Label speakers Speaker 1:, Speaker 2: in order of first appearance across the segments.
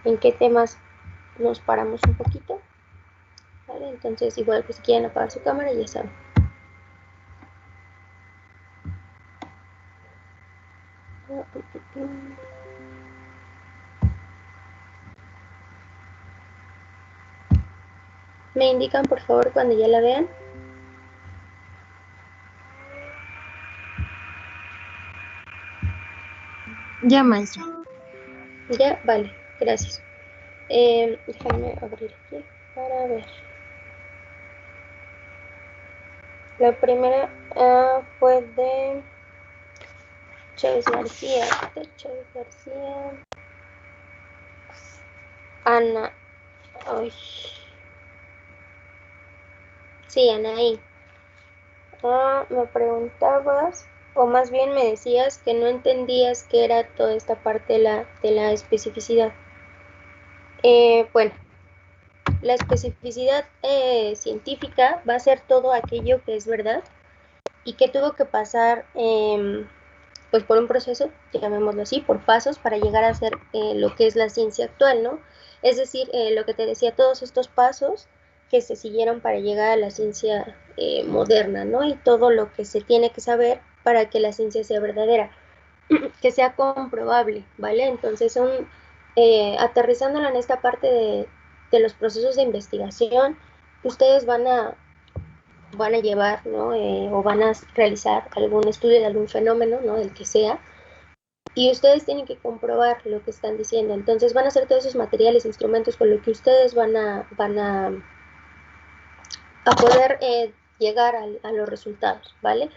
Speaker 1: en qué temas nos paramos un poquito, ¿vale? Entonces, igual, pues si quieren apagar su cámara, ya saben. Me indican, por favor, cuando ya la vean.
Speaker 2: Ya, maestra.
Speaker 1: Ya, vale, gracias. Déjame abrir aquí para ver. La primera fue de Chávez García. Ana. Ay. Sí, Anaí. Me preguntabas, o más bien me decías que no entendías qué era toda esta parte de la especificidad. Bueno, la especificidad científica va a ser todo aquello que es verdad y que tuvo que pasar pues por un proceso, llamémoslo así, por pasos para llegar a ser lo que es la ciencia actual, ¿no? Es decir, lo que te decía, todos estos pasos que se siguieron para llegar a la ciencia moderna, ¿no? Y todo lo que se tiene que saber para que la ciencia sea verdadera, que sea comprobable, ¿vale? Entonces son, aterrizándola en esta parte de los procesos de investigación, ustedes van a llevar, ¿no? O van a realizar algún estudio de algún fenómeno, ¿no? Del que sea, y ustedes tienen que comprobar lo que están diciendo. Entonces van a hacer todos esos materiales, instrumentos con los que ustedes a poder llegar a los resultados, ¿vale?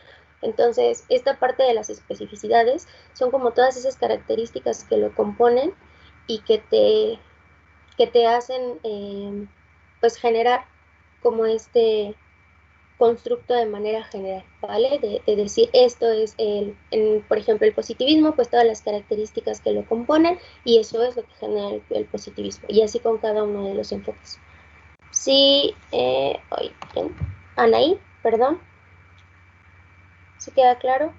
Speaker 1: Entonces, esta parte de las especificidades son como todas esas características que lo componen y que te hacen pues generar como este constructo de manera general, ¿vale? De decir esto es, por ejemplo, el positivismo, pues todas las características que lo componen y eso es lo que genera el positivismo y así con cada uno de los enfoques. Sí, Anaí, perdón, ¿sí queda claro?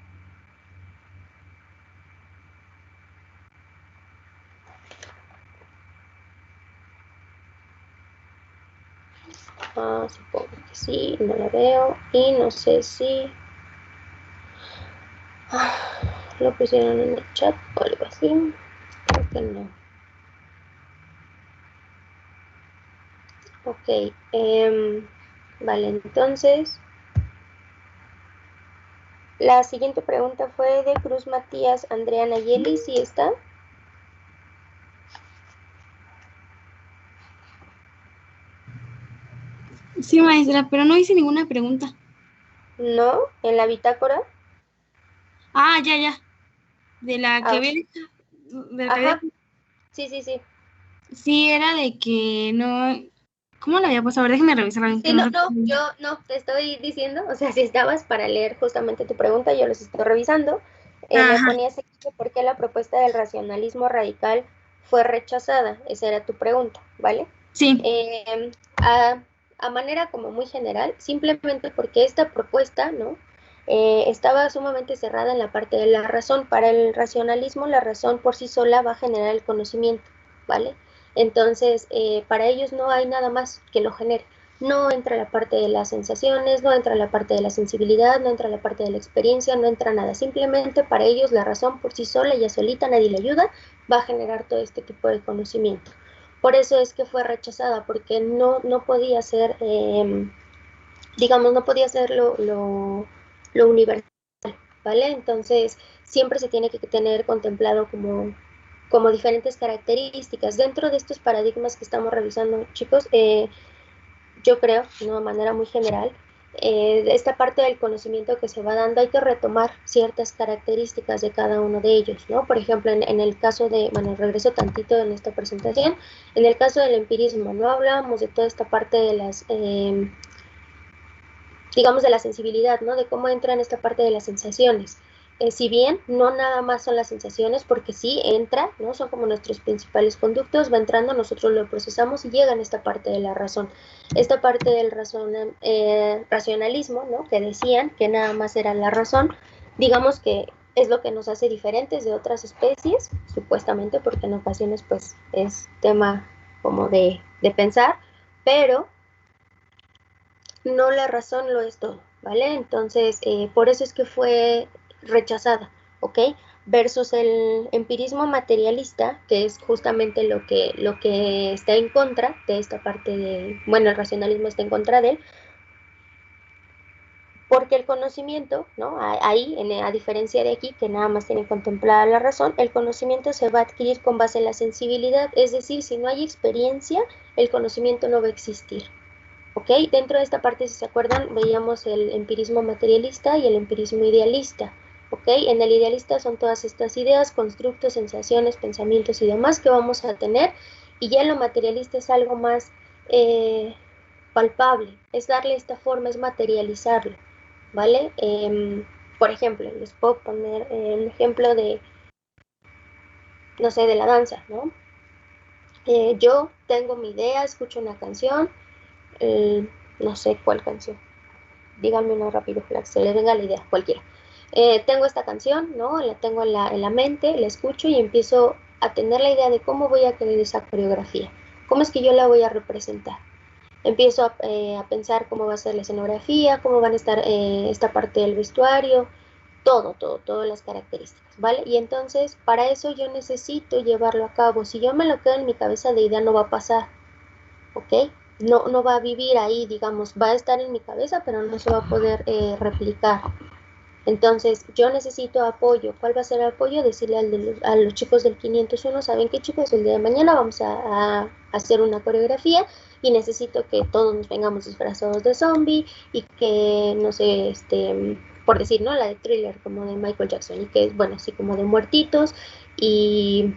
Speaker 1: Supongo que sí, no la veo y no sé si lo pusieron en el chat o algo así, creo que no. Ok, vale, entonces la siguiente pregunta fue de Cruz Matías Andrea Nayeli, ¿sí está?
Speaker 2: Sí, maestra, pero no hice ninguna pregunta.
Speaker 1: No, en la bitácora.
Speaker 2: Ah, ya, ya. De la que
Speaker 1: Ah,
Speaker 2: había dicho, de la que había
Speaker 1: ajá, sí, sí, sí.
Speaker 2: sí, era de que no. ¿Cómo la había puesto? A ver, déjeme revisar bien, que
Speaker 1: Sí,
Speaker 2: no
Speaker 1: no, no,
Speaker 2: recuerdo.
Speaker 1: yo no, te estoy diciendo, o sea, si estabas para leer justamente tu pregunta, yo los estoy revisando. Me
Speaker 2: Ajá,
Speaker 1: ponías aquí que por qué la propuesta del racionalismo radical fue rechazada, esa era tu pregunta, ¿vale?
Speaker 2: sí.
Speaker 1: Eh, a, a manera como muy general, simplemente porque esta propuesta, ¿no? Estaba sumamente cerrada en la parte de la razón. Para el racionalismo, la razón por sí sola va a generar el conocimiento, ¿vale? Entonces, para ellos no hay nada más que lo genere. No entra la parte de las sensaciones, no entra la parte de la sensibilidad, no entra la parte de la experiencia, no entra nada. Simplemente para ellos la razón por sí sola, ya solita, nadie le ayuda, va a generar todo este tipo de conocimiento. Por eso es que fue rechazada, porque no podía ser, digamos, no podía ser lo universal, ¿vale? Entonces, siempre se tiene que tener contemplado como diferentes características. Dentro de estos paradigmas que estamos revisando, chicos, yo creo, de una manera muy general, de esta parte del conocimiento que se va dando, hay que retomar ciertas características de cada uno de ellos, ¿no? Por ejemplo, en el caso de, bueno, regreso tantito en esta presentación, en el caso del empirismo, ¿no? Hablábamos de toda esta parte de las, digamos, de la sensibilidad, ¿no? De cómo entra en esta parte de las sensaciones. Si bien no nada más son las sensaciones, porque sí entra, ¿no? Son como nuestros principales conductos, va entrando, nosotros lo procesamos y llega en esta parte de la razón. Esta parte del racionalismo, ¿no? Que decían que nada más era la razón, digamos que es lo que nos hace diferentes de otras especies, supuestamente, porque en ocasiones pues es tema como de pensar, pero no la razón lo es todo, ¿vale? Entonces, por eso es que fue rechazada, ¿ok? Versus el empirismo materialista, que es justamente lo que está en contra de esta parte de, bueno, el racionalismo está en contra de él, porque el conocimiento, ¿no? Ahí, a diferencia de aquí, que nada más tiene contemplada la razón, el conocimiento se va a adquirir con base en la sensibilidad, es decir, si no hay experiencia, el conocimiento no va a existir. ¿Ok? Dentro de esta parte, si se acuerdan, veíamos el empirismo materialista y el empirismo idealista. ¿Ok? En el idealista son todas estas ideas, constructos, sensaciones, pensamientos y demás que vamos a tener, y ya en lo materialista es algo más palpable, es darle esta forma, es materializarlo, ¿vale? Por ejemplo, les puedo poner el ejemplo de, no sé, de la danza, ¿no? Yo tengo mi idea, escucho una canción, no sé cuál canción, díganme uno rápido, la que se le venga la idea, cualquiera. Tengo esta canción, ¿no? La tengo en la mente, la escucho y empiezo a tener la idea de cómo voy a crear esa coreografía, cómo es que yo la voy a representar. Empiezo a pensar cómo va a ser la escenografía, cómo van a estar esta parte del vestuario, todas las características, ¿vale? Y entonces, para eso yo necesito llevarlo a cabo. Si yo me lo quedo en mi cabeza de idea, no va a pasar, ¿ok? No, no va a vivir ahí, digamos, va a estar en mi cabeza, pero no se va a poder replicar. Entonces, yo necesito apoyo. ¿Cuál va a ser el apoyo? Decirle a los chicos del 501, ¿saben qué, chicos? El día de mañana vamos a hacer una coreografía y necesito que todos nos vengamos disfrazados de zombie y que, no sé, por decir, ¿no? La de Thriller, como de Michael Jackson, y que es, bueno, así como de muertitos, y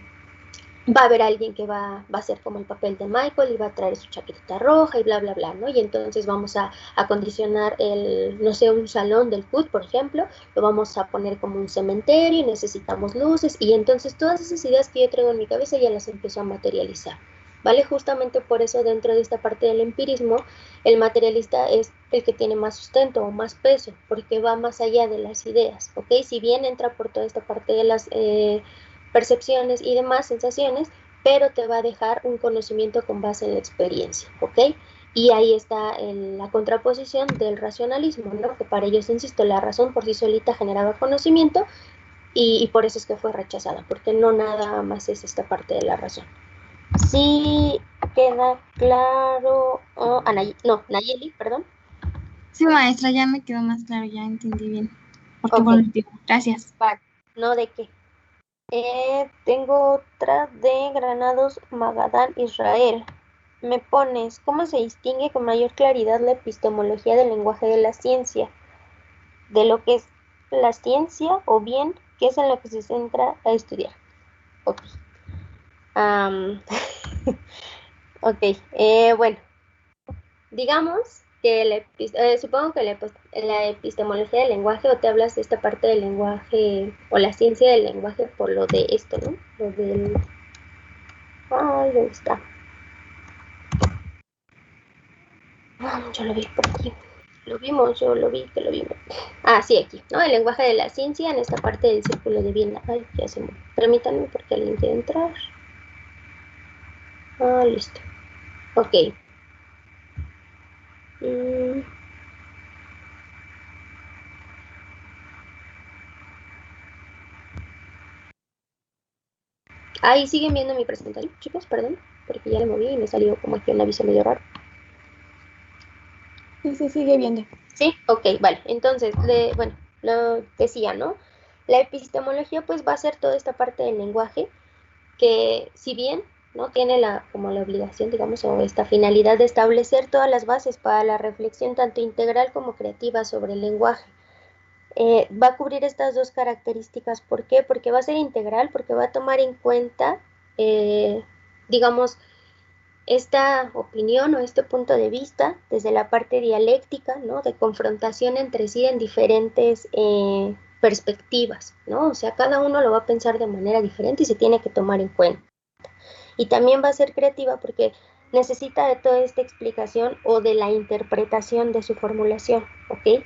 Speaker 1: va a haber alguien que va a hacer como el papel de Michael y va a traer su chaquetita roja y bla, bla, bla, ¿no? Y entonces vamos a acondicionar no sé, un salón del CUT, por ejemplo, lo vamos a poner como un cementerio y necesitamos luces, y entonces todas esas ideas que yo traigo en mi cabeza ya las empiezo a materializar, ¿vale? Justamente por eso dentro de esta parte del empirismo, el materialista es el que tiene más sustento o más peso, porque va más allá de las ideas, ¿ok? Si bien entra por toda esta parte de las percepciones y demás sensaciones, pero te va a dejar un conocimiento con base en la experiencia, ¿ok? Y ahí está la contraposición del racionalismo, ¿no? Que para ellos, insisto, la razón por sí solita generaba conocimiento y por eso es que fue rechazada, porque no nada más es esta parte de la razón. Sí queda claro, no, Nayeli, perdón.
Speaker 2: Sí, maestra, ya me quedó más claro, ya entendí bien. Porque
Speaker 1: Ok,
Speaker 2: por el tiempo. Gracias.
Speaker 1: vale, no de qué. Tengo otra de Granados Magadán, Israel. Me pones, ¿cómo se distingue con mayor claridad la epistemología del lenguaje de la ciencia? De lo que es la ciencia o bien qué es en lo que se centra a estudiar. Ok. Am, ok, bueno, digamos que supongo que la epistemología del lenguaje, o te hablas de esta parte del lenguaje o la ciencia del lenguaje por lo de esto, ¿no? Lo del... Ay, ¿dónde está? Yo lo vi por aquí. Lo vimos, yo lo vi, que lo vimos. Ah, sí, aquí, ¿no? El lenguaje de la ciencia en esta parte del círculo de Viena. Ay, ya se me... Permítanme porque alguien quiere entrar. Ah, listo. Ok. Mm, ahí siguen viendo mi presentación, chicos, perdón, porque ya le moví y me salió como aquí un aviso medio raro.
Speaker 2: Sí, se sigue viendo.
Speaker 1: Sí, ok, vale. Entonces, bueno, lo decía, ¿no? La epistemología pues va a ser toda esta parte del lenguaje que si bien no tiene como la obligación, digamos, o esta finalidad de establecer todas las bases para la reflexión tanto integral como creativa sobre el lenguaje, va a cubrir estas dos características. ¿Por qué? Porque va a ser integral, porque va a tomar en cuenta, digamos, esta opinión o este punto de vista desde la parte dialéctica, ¿no? De confrontación entre sí en diferentes perspectivas, ¿no? O sea, cada uno lo va a pensar de manera diferente y se tiene que tomar en cuenta. Y también va a ser creativa porque necesita de toda esta explicación o de la interpretación de su formulación, ¿ok?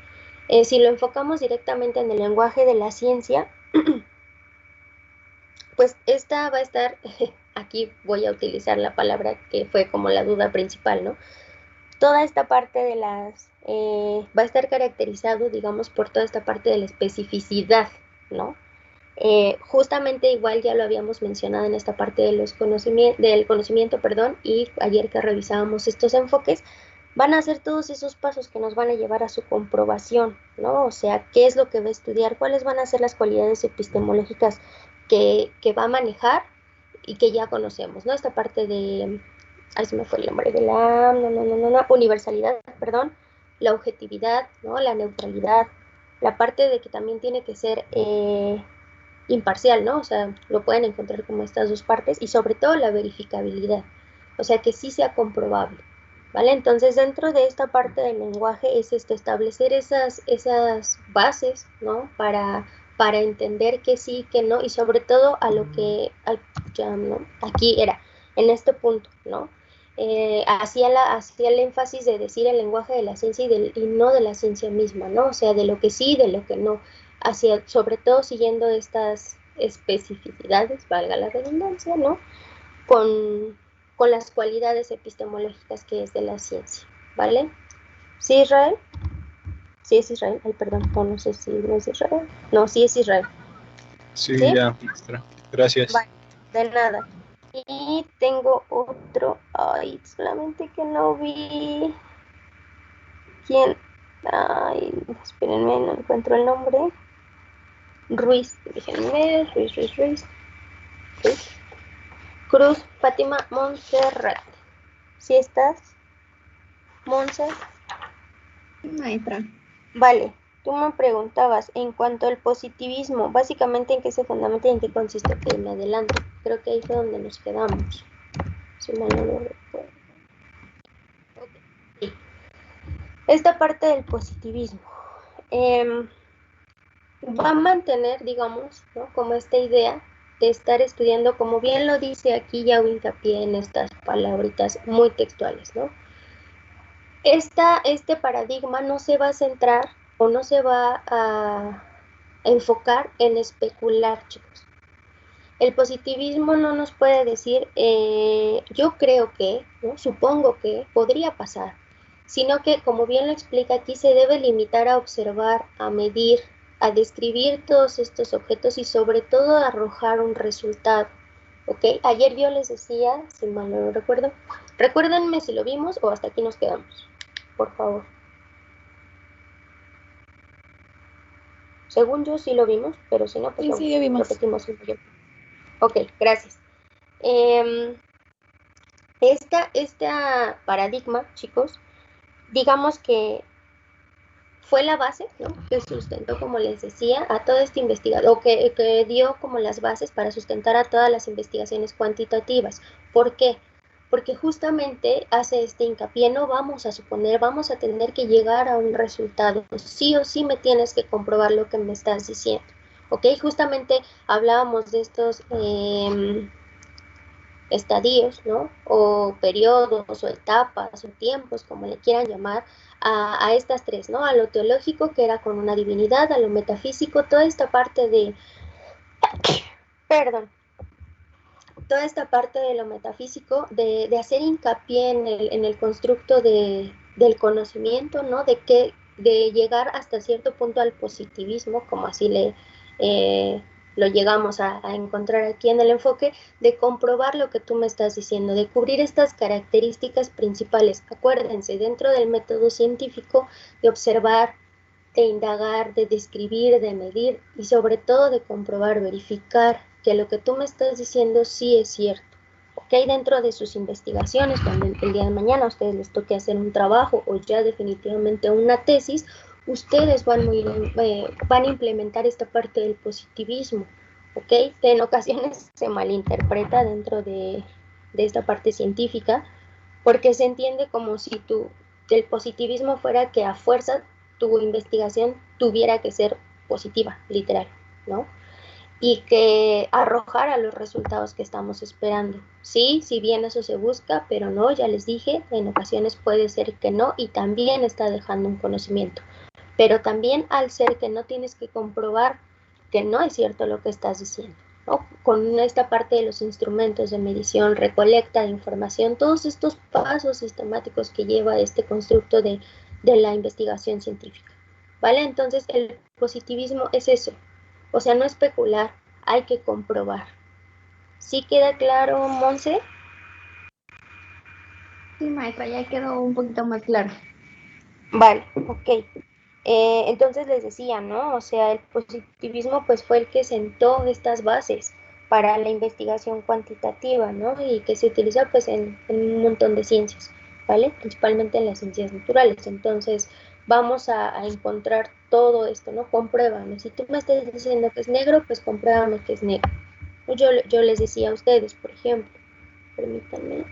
Speaker 1: Si lo enfocamos directamente en el lenguaje de la ciencia, Pues esta va a estar, aquí voy a utilizar la palabra que fue como la duda principal, ¿no? Toda esta parte de va a estar caracterizado, digamos, por toda esta parte de la especificidad, ¿no? Justamente igual ya lo habíamos mencionado en esta parte de del conocimiento, perdón, y ayer que revisábamos estos enfoques, van a ser todos esos pasos que nos van a llevar a su comprobación, ¿no? O sea, qué es lo que va a estudiar, cuáles van a ser las cualidades epistemológicas que va a manejar y que ya conocemos, ¿no? Esta parte de, ahí se me fue el nombre, de la universalidad, perdón, la objetividad, ¿no? La neutralidad, la parte de que también tiene que ser imparcial, ¿no? O sea, lo pueden encontrar como estas dos partes y sobre todo la verificabilidad, o sea, que sí sea comprobable, ¿vale? Entonces, dentro de esta parte del lenguaje es esto, establecer esas bases, ¿no? Para entender que sí, que no, y sobre todo a lo que, ya, ¿no? Aquí era, en este punto, ¿no? Hacía el énfasis de decir el lenguaje de la ciencia y no de la ciencia misma, ¿no? O sea, de lo que sí y de lo que no, hacia, sobre todo siguiendo estas especificidades, valga la redundancia, ¿no? Con, con las cualidades epistemológicas que es de la ciencia, ¿vale? ¿Sí, Israel? Sí es Israel, ay, perdón, no sé si no es Israel. No, sí es Israel.
Speaker 3: Sí,
Speaker 1: ¿Sí?
Speaker 3: ya, maestra. Gracias.
Speaker 1: Vale, de nada. Y tengo otro, ay, solamente que no vi. ¿Quién? Ay, espérenme, no encuentro el nombre. Ruiz, déjenme, Ruiz. Cruz, Fátima Montserrat. ¿Sí estás, Monse?
Speaker 2: Maestra.
Speaker 1: Vale, tú me preguntabas en cuanto al positivismo, básicamente en qué se fundamenta y en qué consiste. Ok, me adelanto. Creo que ahí fue donde nos quedamos. Si mal no lo recuerdo. Okay. Sí. Esta parte del positivismo va a mantener, digamos, ¿no? Como esta idea de estar estudiando, como bien lo dice aquí, ya hago hincapié en estas palabritas muy textuales, ¿no? Este paradigma no se va a centrar o no se va a enfocar en especular, chicos. El positivismo no nos puede decir, yo creo que, ¿no? Supongo que, podría pasar, sino que, como bien lo explica aquí, se debe limitar a observar, a medir, a describir todos estos objetos y sobre todo a arrojar un resultado. ¿Ok? Ayer yo les decía, si mal no lo recuerdo, recuérdenme si lo vimos o hasta aquí nos quedamos, por favor. Según yo sí lo vimos, pero si no, pues
Speaker 2: Sí, lo vimos.
Speaker 1: repetimos un poquito. Ok, gracias. Este paradigma, chicos, digamos que fue la base, ¿no? Que sustentó, como les decía, a toda esta investigación, o que dio como las bases para sustentar a todas las investigaciones cuantitativas. ¿Por qué? Porque justamente hace este hincapié, no vamos a suponer, vamos a tener que llegar a un resultado. Sí o sí me tienes que comprobar lo que me estás diciendo. ¿Ok? Justamente hablábamos de estos estadios, ¿no? O periodos, o etapas, o tiempos, como le quieran llamar, a estas tres, ¿no? A lo teológico, que era con una divinidad, a lo metafísico, toda esta parte de, perdón, toda esta parte de lo metafísico, de hacer hincapié en el constructo del conocimiento, ¿no? De llegar hasta cierto punto al positivismo, como así lo llegamos a encontrar aquí en el enfoque, de comprobar lo que tú me estás diciendo, de cubrir estas características principales. Acuérdense, dentro del método científico, de observar, de indagar, de describir, de medir y sobre todo de comprobar, verificar que lo que tú me estás diciendo sí es cierto. Ok, dentro de sus investigaciones, cuando el día de mañana a ustedes les toque hacer un trabajo o ya definitivamente una tesis, ustedes van a implementar esta parte del positivismo, ¿ok? Que en ocasiones se malinterpreta dentro de esta parte científica, porque se entiende como si el positivismo fuera que a fuerza tu investigación tuviera que ser positiva, literal, ¿no? Y que arrojara los resultados que estamos esperando. Sí, si bien eso se busca, pero no, ya les dije, en ocasiones puede ser que no y también está dejando un conocimiento. Pero también al ser que no tienes que comprobar que no es cierto lo que estás diciendo, ¿no? Con esta parte de los instrumentos de medición, recolecta de información, todos estos pasos sistemáticos que lleva este constructo de la investigación científica, ¿vale? Entonces el positivismo es eso, o sea, no especular, hay que comprobar. ¿Sí queda claro, Monse?
Speaker 2: Sí, maestra, ya quedó un poquito más claro.
Speaker 1: Vale, ok. Entonces les decía, ¿no? O sea, el positivismo pues fue el que sentó estas bases para la investigación cuantitativa, ¿no? Y que se utiliza pues en un montón de ciencias, ¿vale? Principalmente en las ciencias naturales. Entonces vamos a encontrar todo esto, ¿no? Compruébame. Si tú me estás diciendo que es negro, pues compruébame que es negro. Yo les decía a ustedes, por ejemplo, permítanme.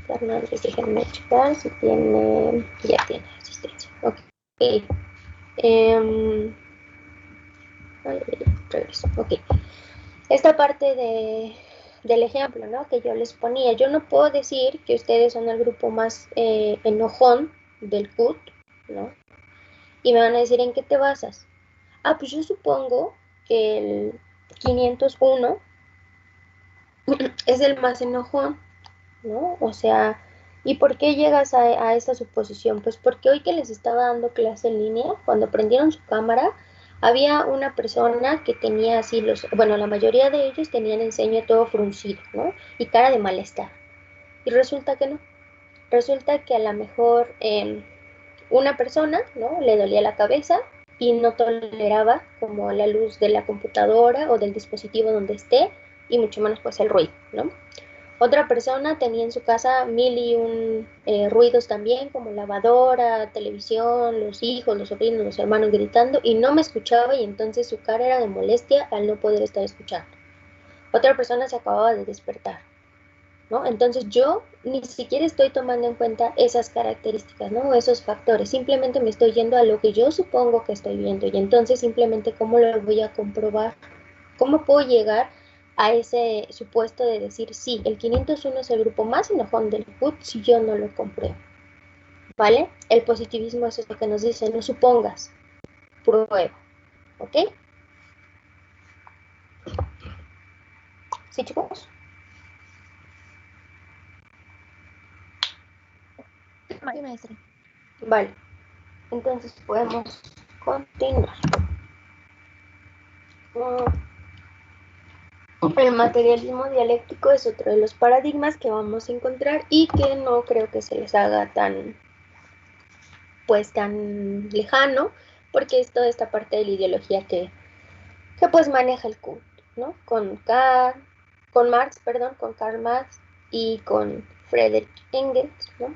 Speaker 1: Fernández, déjenme checar si tiene, ya tiene asistencia. Ok. Em, regreso. Ok. Esta parte del ejemplo, ¿no? Que yo les ponía. Yo no puedo decir que ustedes son el grupo más enojón del CUT, ¿no? Y me van a decir, ¿en qué te basas? Ah, pues yo supongo que el 501 es el más enojón, ¿no? O sea, ¿y por qué llegas a esa suposición? Pues porque hoy que les estaba dando clase en línea, cuando prendieron su cámara, había una persona que tenía así bueno, la mayoría de ellos tenían el ceño todo fruncido, ¿no? Y cara de malestar. Y resulta que no. Resulta que a lo mejor una persona, ¿no? Le dolía la cabeza y no toleraba como la luz de la computadora o del dispositivo donde esté, y mucho menos pues el ruido, ¿no? Otra persona tenía en su casa mil y un ruidos también, como lavadora, televisión, los hijos, los sobrinos, los hermanos gritando, y no me escuchaba, y entonces su cara era de molestia al no poder estar escuchando. Otra persona se acababa de despertar, ¿no? Entonces yo ni siquiera estoy tomando en cuenta esas características, ¿no? Esos factores, simplemente me estoy yendo a lo que yo supongo que estoy viendo, y entonces simplemente cómo lo voy a comprobar. ¿Cómo puedo llegar a ese supuesto de decir, sí, el 501 es el grupo más enojón del CUT si yo no lo compruebo? ¿Vale? El positivismo es lo que nos dice, no supongas, prueba. ¿Ok? ¿Sí, chicos?
Speaker 2: Sí, maestra.
Speaker 1: Vale. Entonces podemos continuar. El materialismo dialéctico es otro de los paradigmas que vamos a encontrar y que no creo que se les haga tan tan lejano, porque es toda esta parte de la ideología que pues maneja el culto, ¿no? Con Marx, perdón, con Karl Marx y con Friedrich Engels, ¿no?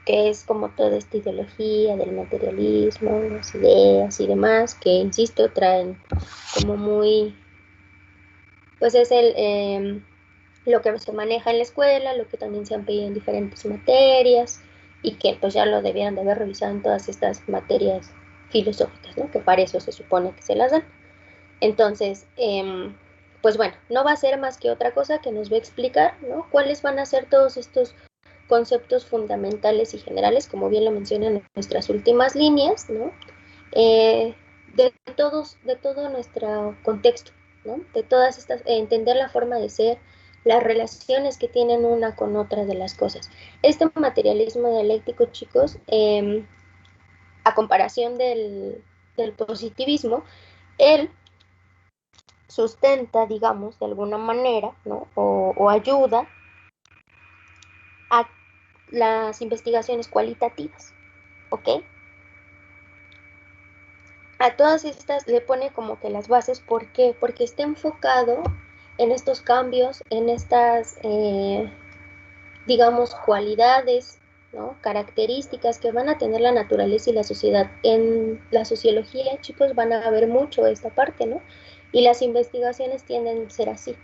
Speaker 1: Que es como toda esta ideología del materialismo, las ideas y demás, que insisto, traen como muy, pues es lo que se maneja en la escuela, lo que también se han pedido en diferentes materias, y que pues ya lo debieran de haber revisado en todas estas materias filosóficas, ¿no? Que para eso se supone que se las dan. Entonces, pues bueno, no va a ser más que otra cosa que nos va a explicar, ¿no? Cuáles van a ser todos estos conceptos fundamentales y generales, como bien lo mencionan en nuestras últimas líneas, ¿no? De todo nuestro contexto, ¿no? De todas estas, entender la forma de ser, las relaciones que tienen una con otra de las cosas. Este materialismo dialéctico, chicos, a comparación del positivismo, él sustenta, digamos, de alguna manera, ¿no? O ayuda a las investigaciones cualitativas, ¿ok? A todas estas le pone como que las bases. ¿Por qué? Porque está enfocado en estos cambios, en estas, digamos, cualidades, ¿no? Características que van a tener la naturaleza y la sociedad. En la sociología, chicos, van a ver mucho esta parte, ¿no? Y las investigaciones tienden a ser así,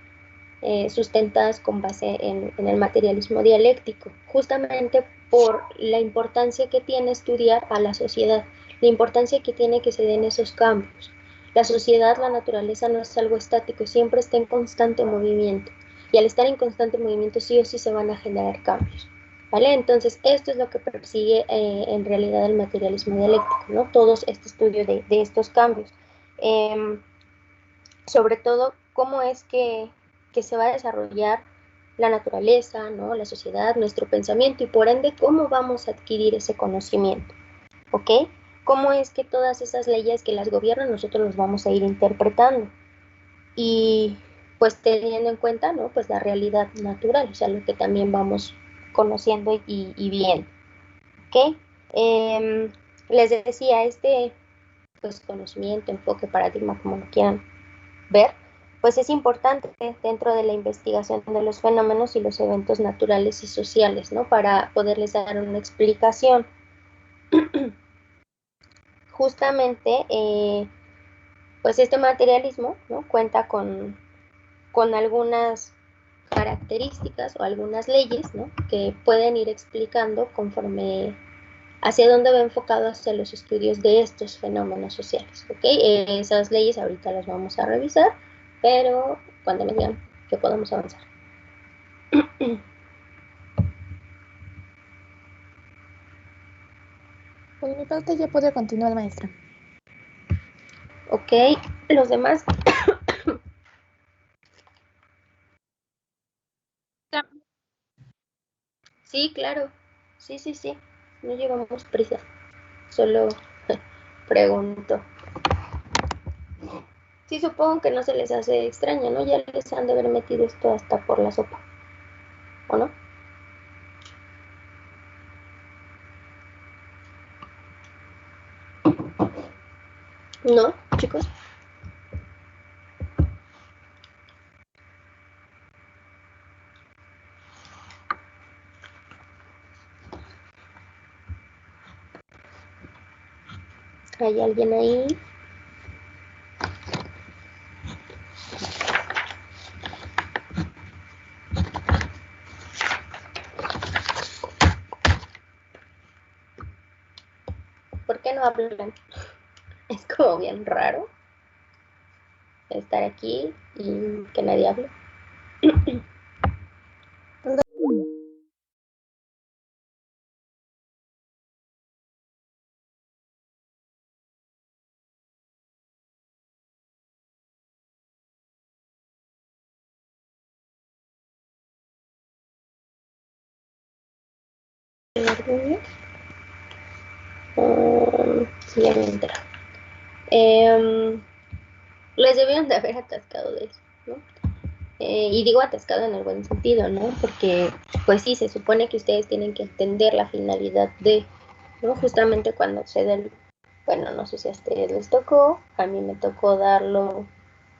Speaker 1: sustentadas con base en el materialismo dialéctico, justamente por la importancia que tiene estudiar a la sociedad, la importancia que tiene que se den esos cambios. La sociedad, la naturaleza no es algo estático, siempre está en constante movimiento, y al estar en constante movimiento sí o sí se van a generar cambios. ¿vale? Entonces, esto es lo que persigue en realidad el materialismo dialéctico, ¿no? Todos este estudio de estos cambios. Sobre todo, cómo es que se va a desarrollar la naturaleza, ¿no? La sociedad, nuestro pensamiento y por ende, cómo vamos a adquirir ese conocimiento, ¿ok? Cómo es que todas esas leyes que las gobiernan nosotros los vamos a ir interpretando y pues teniendo en cuenta, ¿no? Pues la realidad natural, o sea, lo que también vamos conociendo y viendo, ¿ok? Les decía, este pues conocimiento, enfoque, paradigma, como lo quieran ver, pues es importante dentro de la investigación de los fenómenos y los eventos naturales y sociales, ¿no? Para poderles dar una explicación. Justamente, pues este materialismo, ¿no? Cuenta con algunas características o algunas leyes, ¿no? Que pueden ir explicando conforme hacia dónde va enfocado hacia los estudios de estos fenómenos sociales, ¿ok? Esas leyes ahorita las vamos a revisar, pero cuando me digan que podamos avanzar.
Speaker 4: Por mi parte ya puede continuar, maestra.
Speaker 1: Ok, los demás. Sí, claro. Sí, sí, sí. No llevamos prisa. Solo pregunto. Sí, supongo que no se les hace extraño, ¿no? Ya les han de haber metido esto hasta por la sopa, ¿o no? ¿No, chicos? ¿Hay alguien ahí? ¿Por qué no hablan? Es como bien raro estar aquí y que nadie hable. Sí, ya me enteré. Les debieron de haber atascado de eso, ¿no? Y digo atascado en el buen sentido, ¿no? Porque, pues sí, se supone que ustedes tienen que entender la finalidad de, ¿no? Justamente cuando se den, bueno, no sé si a ustedes les tocó, a mí me tocó darlo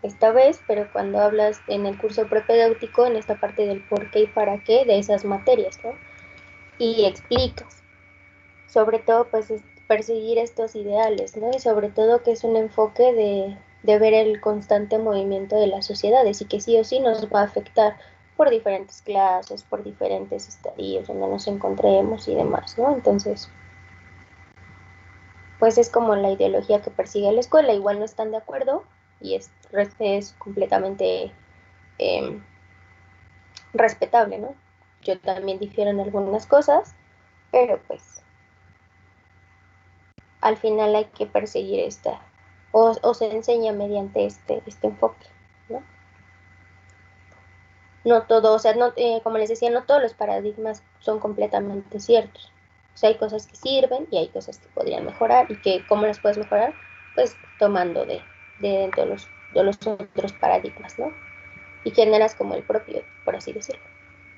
Speaker 1: esta vez, pero cuando hablas en el curso propedéutico, en esta parte del por qué y para qué de esas materias, ¿no? Y explicas, sobre todo, pues, es perseguir estos ideales, ¿no? Y sobre todo que es un enfoque de ver el constante movimiento de las sociedades y que sí o sí nos va a afectar por diferentes clases, por diferentes estadios donde nos encontremos y demás, ¿no? Entonces, pues es como la ideología que persigue la escuela, igual no están de acuerdo y es completamente eh, respetable, ¿no? Yo también difiero en algunas cosas, pero pues al final hay que perseguir esta, o se enseña mediante este enfoque, ¿no? No todo, o sea, no, como les decía, no todos los paradigmas son completamente ciertos. O sea, hay cosas que sirven y hay cosas que podrían mejorar y que, ¿cómo las puedes mejorar? Pues tomando de dentro de los otros paradigmas, ¿no? Y generas como el propio, por así decirlo.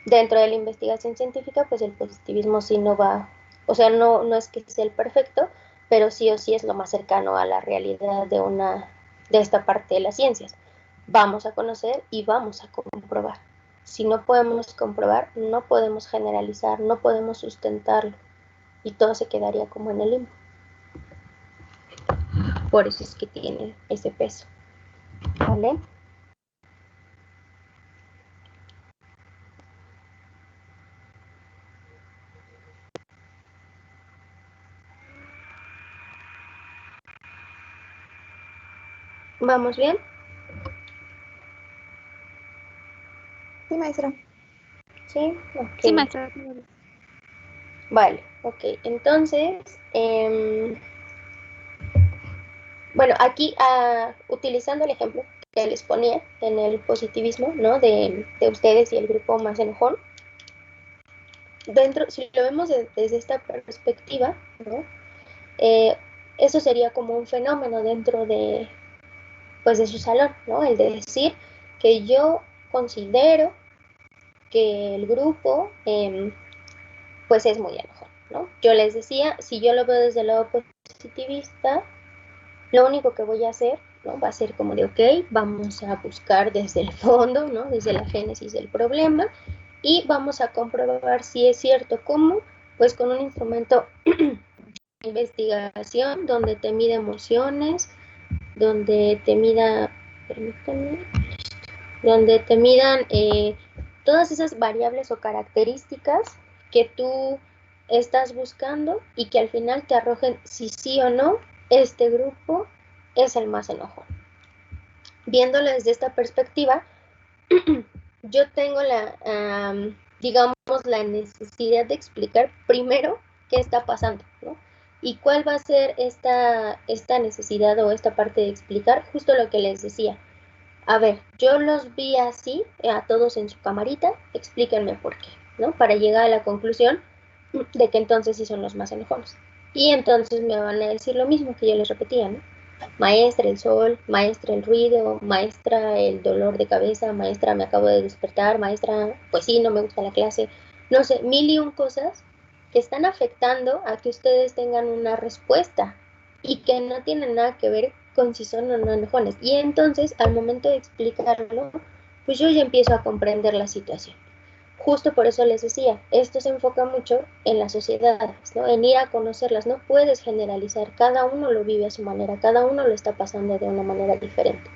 Speaker 1: Dentro de la investigación científica, pues el positivismo sí no va, o sea, no es que sea el perfecto, pero sí o sí es lo más cercano a la realidad de esta parte de las ciencias. Vamos a conocer y vamos a comprobar. Si no podemos comprobar, no podemos generalizar, no podemos sustentarlo y todo se quedaría como en el limbo. Por eso es que tiene ese peso, ¿vale? ¿Vamos bien?
Speaker 4: Sí, maestra.
Speaker 1: Sí, ok.
Speaker 2: Sí, maestra.
Speaker 1: Vale, ok. Entonces, bueno, aquí utilizando el ejemplo que les ponía en el positivismo, ¿no? De ustedes y el grupo más enojón, dentro, si lo vemos desde esta perspectiva, ¿no? Eso sería como un fenómeno dentro de, pues, de su salón, ¿no? El de decir que yo considero que el grupo, pues, es muy enojón, ¿no? Yo les decía, si yo lo veo desde el lado positivista, lo único que voy a hacer, ¿no? Va a ser como de, ok, vamos a buscar desde el fondo, ¿no? Desde la génesis del problema y vamos a comprobar si es cierto cómo, pues con un instrumento de investigación donde te mide emociones, donde te mida, permítanme, donde te midan todas esas variables o características que tú estás buscando y que al final te arrojen si sí o no este grupo es el más enojón. Viéndolo desde esta perspectiva, yo tengo digamos, la necesidad de explicar primero qué está pasando, ¿no? Y cuál va a ser esta necesidad o esta parte de explicar justo lo que les decía. A ver, yo los vi así, a todos en su camarita, explíquenme por qué, ¿no? Para llegar a la conclusión de que entonces sí son los más enojones. Y entonces me van a decir lo mismo que yo les repetía, ¿no? Maestra el sol, maestra el ruido, maestra el dolor de cabeza, maestra me acabo de despertar, maestra, pues sí, no me gusta la clase. No sé, mil y un cosas que están afectando a que ustedes tengan una respuesta y que no tienen nada que ver con si son o no enojones. Y entonces, al momento de explicarlo, pues yo ya empiezo a comprender la situación. Justo por eso les decía, esto se enfoca mucho en las sociedades, ¿no? En ir a conocerlas. No puedes generalizar, cada uno lo vive a su manera, cada uno lo está pasando de una manera diferente.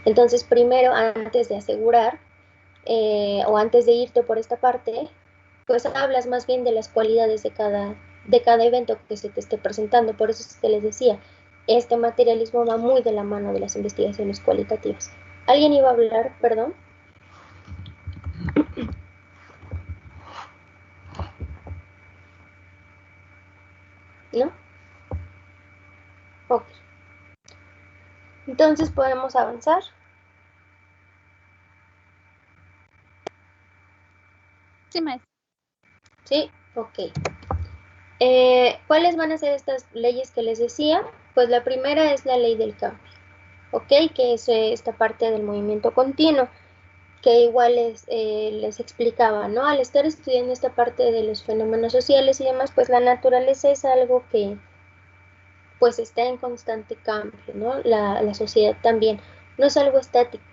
Speaker 1: Entonces, primero, antes de asegurar o antes de irte por esta parte, pues hablas más bien de las cualidades de cada evento que se te esté presentando. Por eso es que les decía, este materialismo va muy de la mano de las investigaciones cualitativas. ¿Alguien iba a hablar, perdón? ¿No? Ok. Entonces podemos avanzar.
Speaker 4: Sí, maestra.
Speaker 1: Sí, ok. ¿Cuáles van a ser estas leyes que les decía? Pues la primera es la ley del cambio, ¿ok? Que es esta parte del movimiento continuo, que igual les explicaba, ¿no? Al estar estudiando esta parte de los fenómenos sociales y demás, pues la naturaleza es algo que pues está en constante cambio, ¿no? La sociedad también, no es algo estático.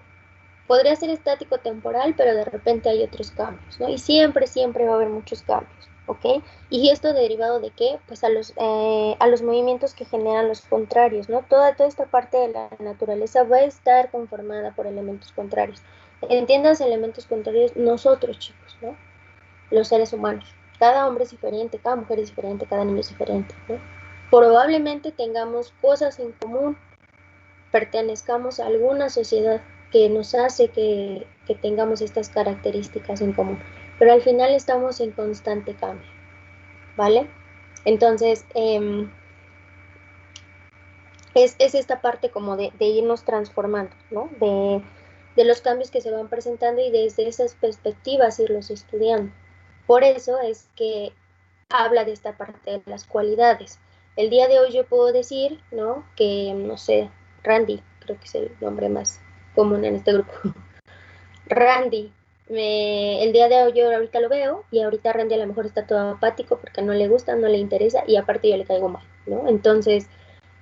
Speaker 1: Podría ser estático temporal, pero de repente hay otros cambios, ¿no? Y siempre, siempre va a haber muchos cambios, ¿ok? Y esto derivado de qué? Pues a los movimientos que generan los contrarios, ¿no? Toda esta parte de la naturaleza va a estar conformada por elementos contrarios. Entiendas elementos contrarios nosotros, chicos, ¿no? Los seres humanos. Cada hombre es diferente, cada mujer es diferente, cada niño es diferente, ¿no? Probablemente tengamos cosas en común, pertenezcamos a alguna sociedad que nos hace que tengamos estas características en común, pero al final estamos en constante cambio, ¿vale? Entonces, es esta parte como de irnos transformando, ¿no? De los cambios que se van presentando y desde esas perspectivas irlos estudiando. Por eso es que habla de esta parte de las cualidades. El día de hoy yo puedo decir, ¿no? Que, no sé, Randy, creo que es el nombre más común en este grupo. Randy, el día de hoy yo ahorita lo veo y ahorita Randy a lo mejor está todo apático porque no le gusta, no le interesa y aparte yo le caigo mal, ¿no? Entonces,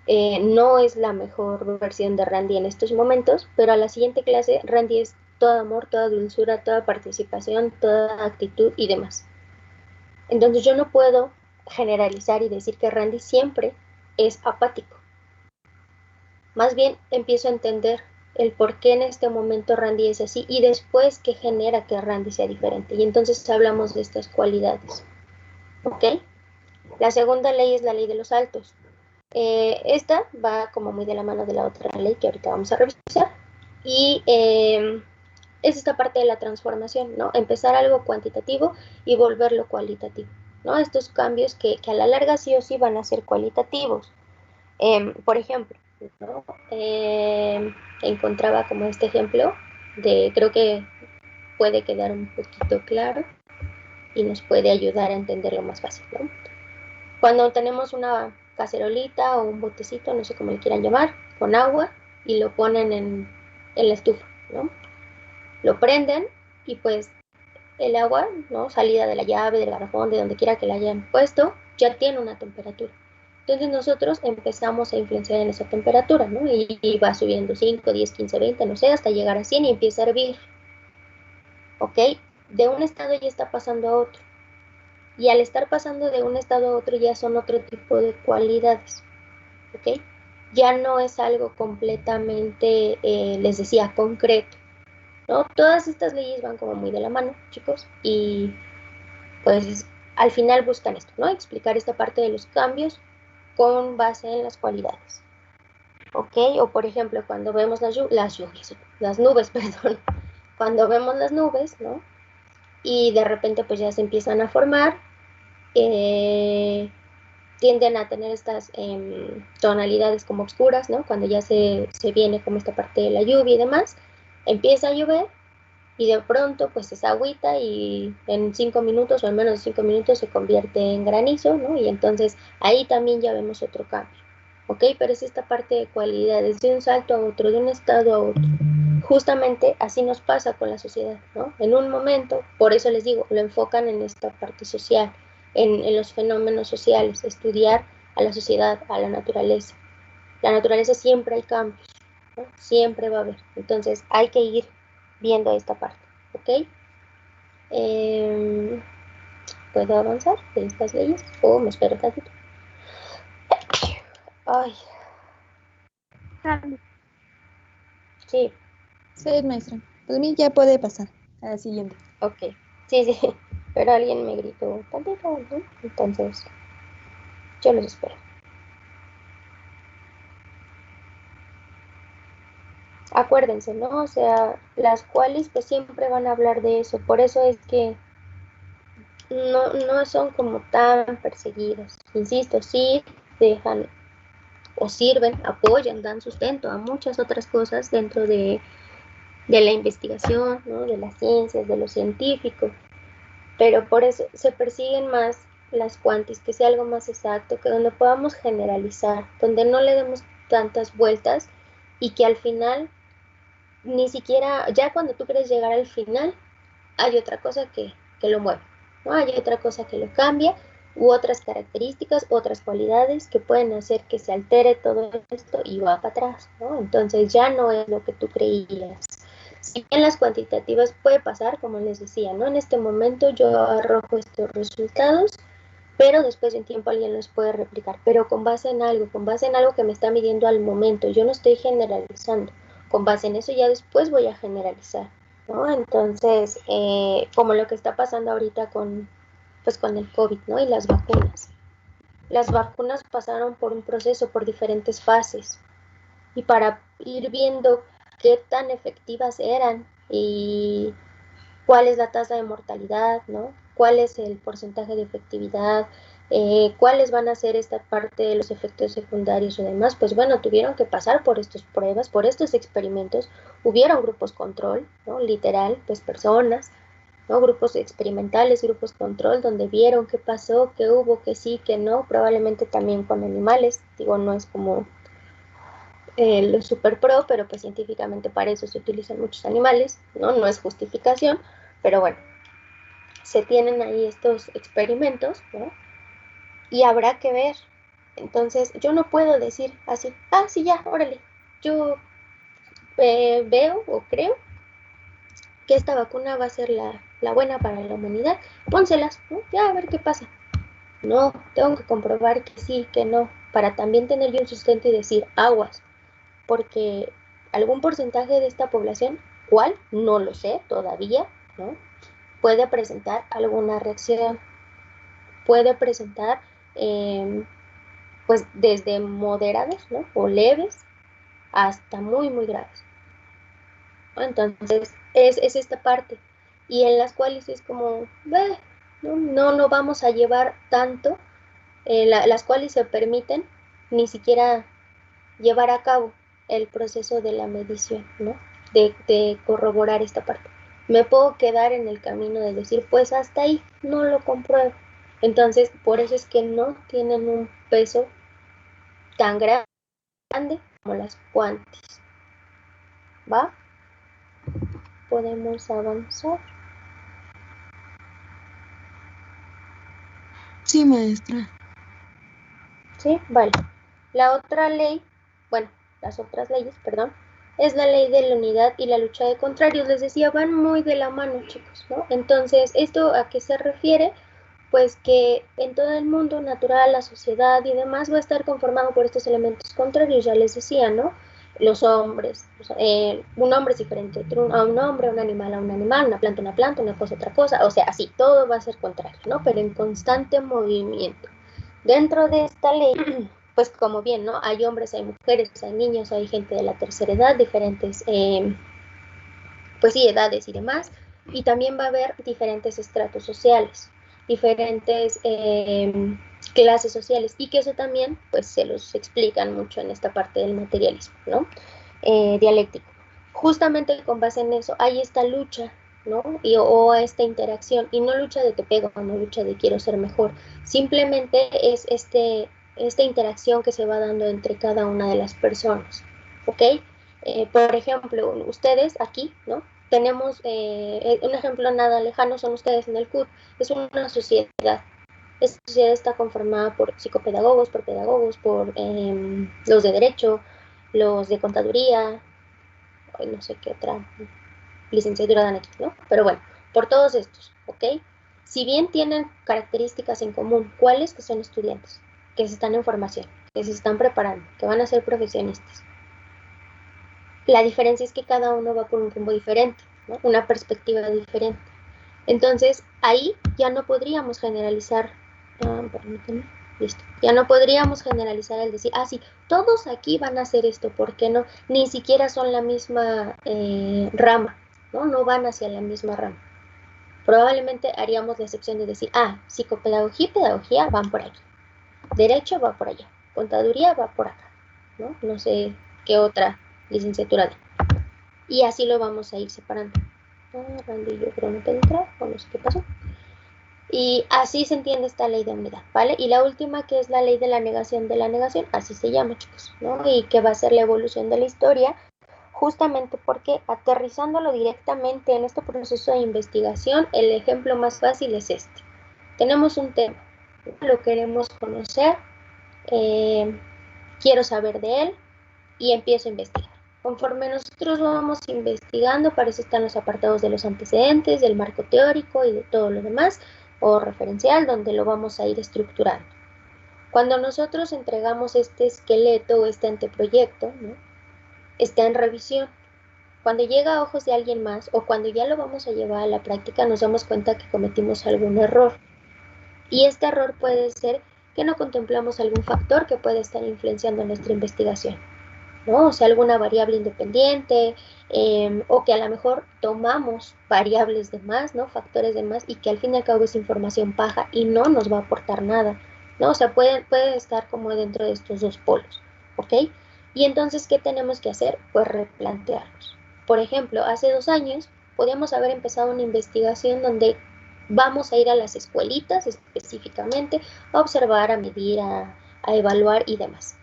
Speaker 1: no es la mejor versión de Randy en estos momentos, pero a la siguiente clase Randy es todo amor, toda dulzura, toda participación, toda actitud y demás. Entonces yo no puedo generalizar y decir que Randy siempre es apático. Más bien empiezo a entender el por qué en este momento Randy es así y después qué genera que Randy sea diferente. Y entonces hablamos de estas cualidades. ¿Ok? La segunda ley es la ley de los altos. Esta va como muy de la mano de la otra ley que ahorita vamos a revisar. Y es esta parte de la transformación, ¿no? Empezar algo cuantitativo y volverlo cualitativo. ¿no? Estos cambios que a la larga sí o sí van a ser cualitativos. Por ejemplo, ¿no? Encontraba como este ejemplo creo que puede quedar un poquito claro y nos puede ayudar a entenderlo más fácil, ¿no? Cuando tenemos una cacerolita o un botecito, no sé cómo le quieran llamar, con agua y lo ponen en la estufa, ¿no? Lo prenden y pues el agua, ¿no? Salida de la llave, del garrafón, de donde quiera que la hayan puesto, ya tiene una temperatura. Entonces nosotros empezamos a influenciar en esa temperatura, ¿no? Y va subiendo 5, 10, 15, 20, no sé, hasta llegar a 100 y empieza a hervir, ¿ok? De un estado ya está pasando a otro. Y al estar pasando de un estado a otro ya son otro tipo de cualidades, ¿ok? Ya no es algo completamente, les decía, concreto, ¿no? Todas estas leyes van como muy de la mano, chicos, y pues al final buscan esto, ¿no? Explicar esta parte de los cambios con base en las cualidades, ¿ok? O por ejemplo, cuando vemos las nubes, perdón, cuando vemos las nubes, ¿no? Y de repente pues ya se empiezan a formar, tienden a tener estas tonalidades como oscuras, ¿no? Cuando ya se viene como esta parte de la lluvia y demás, empieza a llover y de pronto pues esa agüita y en 5 minutos o en menos de 5 minutos se convierte en granizo, ¿no? Y entonces ahí también ya vemos otro cambio, ¿ok? Pero es esta parte de cualidades, de un salto a otro, de un estado a otro. Justamente así nos pasa con la sociedad, ¿no? En un momento, por eso les digo, lo enfocan en esta parte social, en los fenómenos sociales, estudiar a la sociedad, a la naturaleza. La naturaleza siempre hay cambios, ¿no? Siempre va a haber. Entonces hay que ir viendo esta parte, ¿ok? ¿Puedo avanzar de estas leyes o me espero tantito? Ay, sí,
Speaker 4: Sí, maestra. Por mí ya puede pasar a la siguiente.
Speaker 1: ok. Sí, sí, pero alguien me gritó tantito, ¿no? Entonces yo los espero. Acuérdense, ¿no? O sea, las cuales pues siempre van a hablar de eso, por eso es que no son como tan perseguidas. Insisto, sí dejan o sirven, apoyan, dan sustento a muchas otras cosas dentro de la investigación, ¿no? De las ciencias, de lo científico, pero por eso se persiguen más las cuantis, que sea algo más exacto, que donde podamos generalizar, donde no le demos tantas vueltas y que al final ni siquiera, ya cuando tú quieres llegar al final, hay otra cosa que lo mueve, ¿no? Hay otra cosa que lo cambia, u otras características, otras cualidades que pueden hacer que se altere todo esto y va para atrás, ¿no? Entonces ya no es lo que tú creías. Si bien las cuantitativas puede pasar, como les decía, ¿no? En este momento yo arrojo estos resultados, pero después de un tiempo alguien los puede replicar, pero con base en algo que me está midiendo al momento. Yo no estoy generalizando. Con base en eso ya después voy a generalizar, ¿no? Entonces, como lo que está pasando ahorita pues con el COVID, ¿no? Y las vacunas. Las vacunas pasaron por un proceso, por diferentes fases, y para ir viendo qué tan efectivas eran y cuál es la tasa de mortalidad, ¿no? ¿Cuál es el porcentaje de efectividad? ¿Cuáles van a ser esta parte de los efectos secundarios y demás? Pues bueno, tuvieron que pasar por estas pruebas, por estos experimentos. Hubieron grupos control, ¿no? Literal, pues personas, ¿no? Grupos experimentales, grupos control, donde vieron qué pasó, qué hubo, qué sí, qué no, probablemente también con animales. Digo, no es como lo super pro, pero pues científicamente para eso se utilizan muchos animales, ¿no? No es justificación, pero bueno, se tienen ahí estos experimentos, ¿no? Y habrá que ver. Entonces, yo no puedo decir así, sí, ya, órale, yo veo o creo que esta vacuna va a ser la buena para la humanidad, pónselas, ¿no? Ya a ver qué pasa. No, tengo que comprobar que sí, que no, para también tener yo un sustento y decir aguas, porque algún porcentaje de esta población, ¿cuál? No lo sé todavía, ¿no? Puede presentar alguna reacción, puede presentar pues desde moderados, ¿no? O leves hasta muy, muy graves. Entonces, es esta parte. Y en las cuales es como, No vamos a llevar tanto, las cuales se permiten ni siquiera llevar a cabo el proceso de la medición, ¿no? De corroborar esta parte. Me puedo quedar en el camino de decir, pues hasta ahí, no lo compruebo. Entonces, por eso es que no tienen un peso tan grande como las cuantis. ¿Va? Podemos avanzar.
Speaker 2: Sí, maestra.
Speaker 1: ¿Sí? Vale. La otra ley, bueno, las otras leyes, perdón, es la ley de la unidad y la lucha de contrarios. Les decía, van muy de la mano, chicos, ¿no? Entonces, ¿esto a qué se refiere? Pues que en todo el mundo natural, la sociedad y demás va a estar conformado por estos elementos contrarios, ya les decía, ¿no? Los hombres, un hombre es diferente a un hombre, un animal a un animal, una planta, una cosa a otra cosa, o sea, así, todo va a ser contrario, ¿no? Pero en constante movimiento. Dentro de esta ley, pues como bien, ¿no? Hay hombres, hay mujeres, hay niños, hay gente de la tercera edad, diferentes, pues sí, edades y demás, y también va a haber diferentes estratos sociales, diferentes clases sociales, y que eso también, pues se los explican mucho en esta parte del materialismo, ¿no? Dialéctico. Justamente con base en eso, hay esta lucha, ¿no? O esta interacción, y no lucha de te pego, no lucha de quiero ser mejor, simplemente es esta interacción que se va dando entre cada una de las personas, ¿ok? Por ejemplo, ustedes aquí, ¿no? Tenemos un ejemplo nada lejano, son ustedes en el CUT, es una sociedad. Esta sociedad está conformada por psicopedagogos, por pedagogos, por los de derecho, los de contaduría, no sé qué otra licenciatura dan aquí, ¿no? Pero bueno, por todos estos, ¿ok? Si bien tienen características en común, ¿cuáles? Que son estudiantes, que se están en formación, que se están preparando, que van a ser profesionistas. La diferencia es que cada uno va por un rumbo diferente, ¿no? Una perspectiva diferente. Entonces, ahí ya no podríamos generalizar, permítanme, listo, ya no podríamos generalizar el decir, sí, todos aquí van a hacer esto, ¿por qué no? Ni siquiera son la misma rama, ¿no? No van hacia la misma rama. Probablemente haríamos la excepción de decir, psicopedagogía y pedagogía van por aquí, derecho va por allá, contaduría va por acá, ¿no? No sé qué otra licenciatura de. Y así lo vamos a ir separando. Randy, yo creo no te entra, o no sé qué pasó. Y así se entiende esta ley de unidad, ¿vale? Y la última, que es la ley de la negación, así se llama, chicos, ¿no? Y que va a ser la evolución de la historia, justamente porque aterrizándolo directamente en este proceso de investigación, el ejemplo más fácil es este. Tenemos un tema, lo queremos conocer, quiero saber de él y empiezo a investigar. Conforme nosotros vamos investigando, para eso están los apartados de los antecedentes, del marco teórico y de todo lo demás, o referencial, donde lo vamos a ir estructurando. Cuando nosotros entregamos este esqueleto o este anteproyecto, ¿no? Está en revisión. Cuando llega a ojos de alguien más o cuando ya lo vamos a llevar a la práctica, nos damos cuenta que cometimos algún error. Y este error puede ser que no contemplamos algún factor que puede estar influenciando nuestra investigación, ¿no? O sea, alguna variable independiente, o que a lo mejor tomamos variables de más, ¿no? Factores de más, y que al fin y al cabo es información paja y no nos va a aportar nada, ¿no? O sea, puede estar como dentro de estos dos polos, ¿ok? Y entonces, ¿qué tenemos que hacer? Pues replantearnos. Por ejemplo, hace 2 años podíamos haber empezado una investigación donde vamos a ir a las escuelitas específicamente a observar, a medir, a evaluar y demás.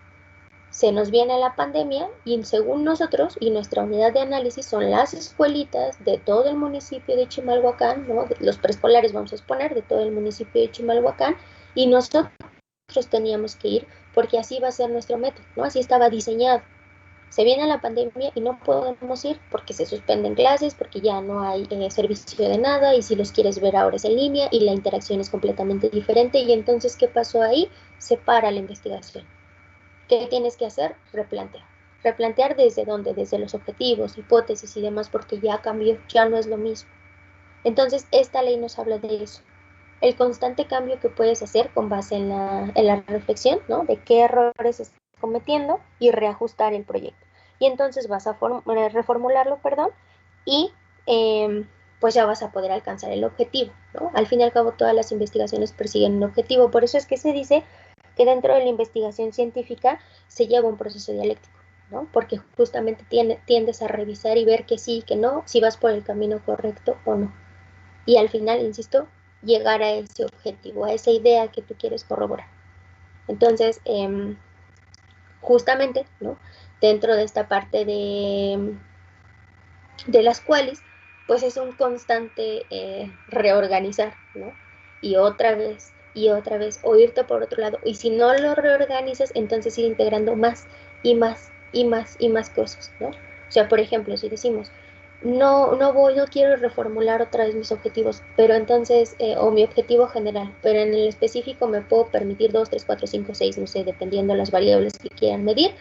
Speaker 1: Se nos viene la pandemia y según nosotros y nuestra unidad de análisis son las escuelitas de todo el municipio de Chimalhuacán, ¿no? Los preescolares vamos a exponer de todo el municipio de Chimalhuacán, y nosotros teníamos que ir porque así va a ser nuestro método, ¿no? Así estaba diseñado. Se viene la pandemia y no podemos ir porque se suspenden clases, porque ya no hay servicio de nada, y si los quieres ver ahora es en línea y la interacción es completamente diferente. Y entonces, ¿qué pasó ahí? Se para la investigación. ¿Qué tienes que hacer? Replantear. Replantear desde dónde, desde los objetivos, hipótesis y demás, porque ya cambió, ya no es lo mismo. Entonces, esta ley nos habla de eso. El constante cambio que puedes hacer con base en la reflexión, ¿no? De qué errores estás cometiendo y reajustar el proyecto. Y entonces vas a reformularlo, y pues ya vas a poder alcanzar el objetivo, ¿no? Al fin y al cabo, todas las investigaciones persiguen un objetivo. Por eso es que se dice que dentro de la investigación científica se lleva un proceso dialéctico, ¿no? Porque justamente tiendes a revisar y ver que sí, que no, si vas por el camino correcto o no. Y al final, insisto, llegar a ese objetivo, a esa idea que tú quieres corroborar. Entonces, justamente, ¿no? Dentro de esta parte de las cuales, pues es un constante reorganizar, ¿no? Y otra vez, o irte por otro lado. Y si no lo reorganizas, entonces ir integrando más y más y más y más cosas, ¿no? O sea, por ejemplo, si decimos, no quiero reformular otra vez mis objetivos, pero entonces, o mi objetivo general, pero en el específico me puedo permitir 2, 3, 4, 5, 6, no sé, dependiendo de las variables que quieran medir.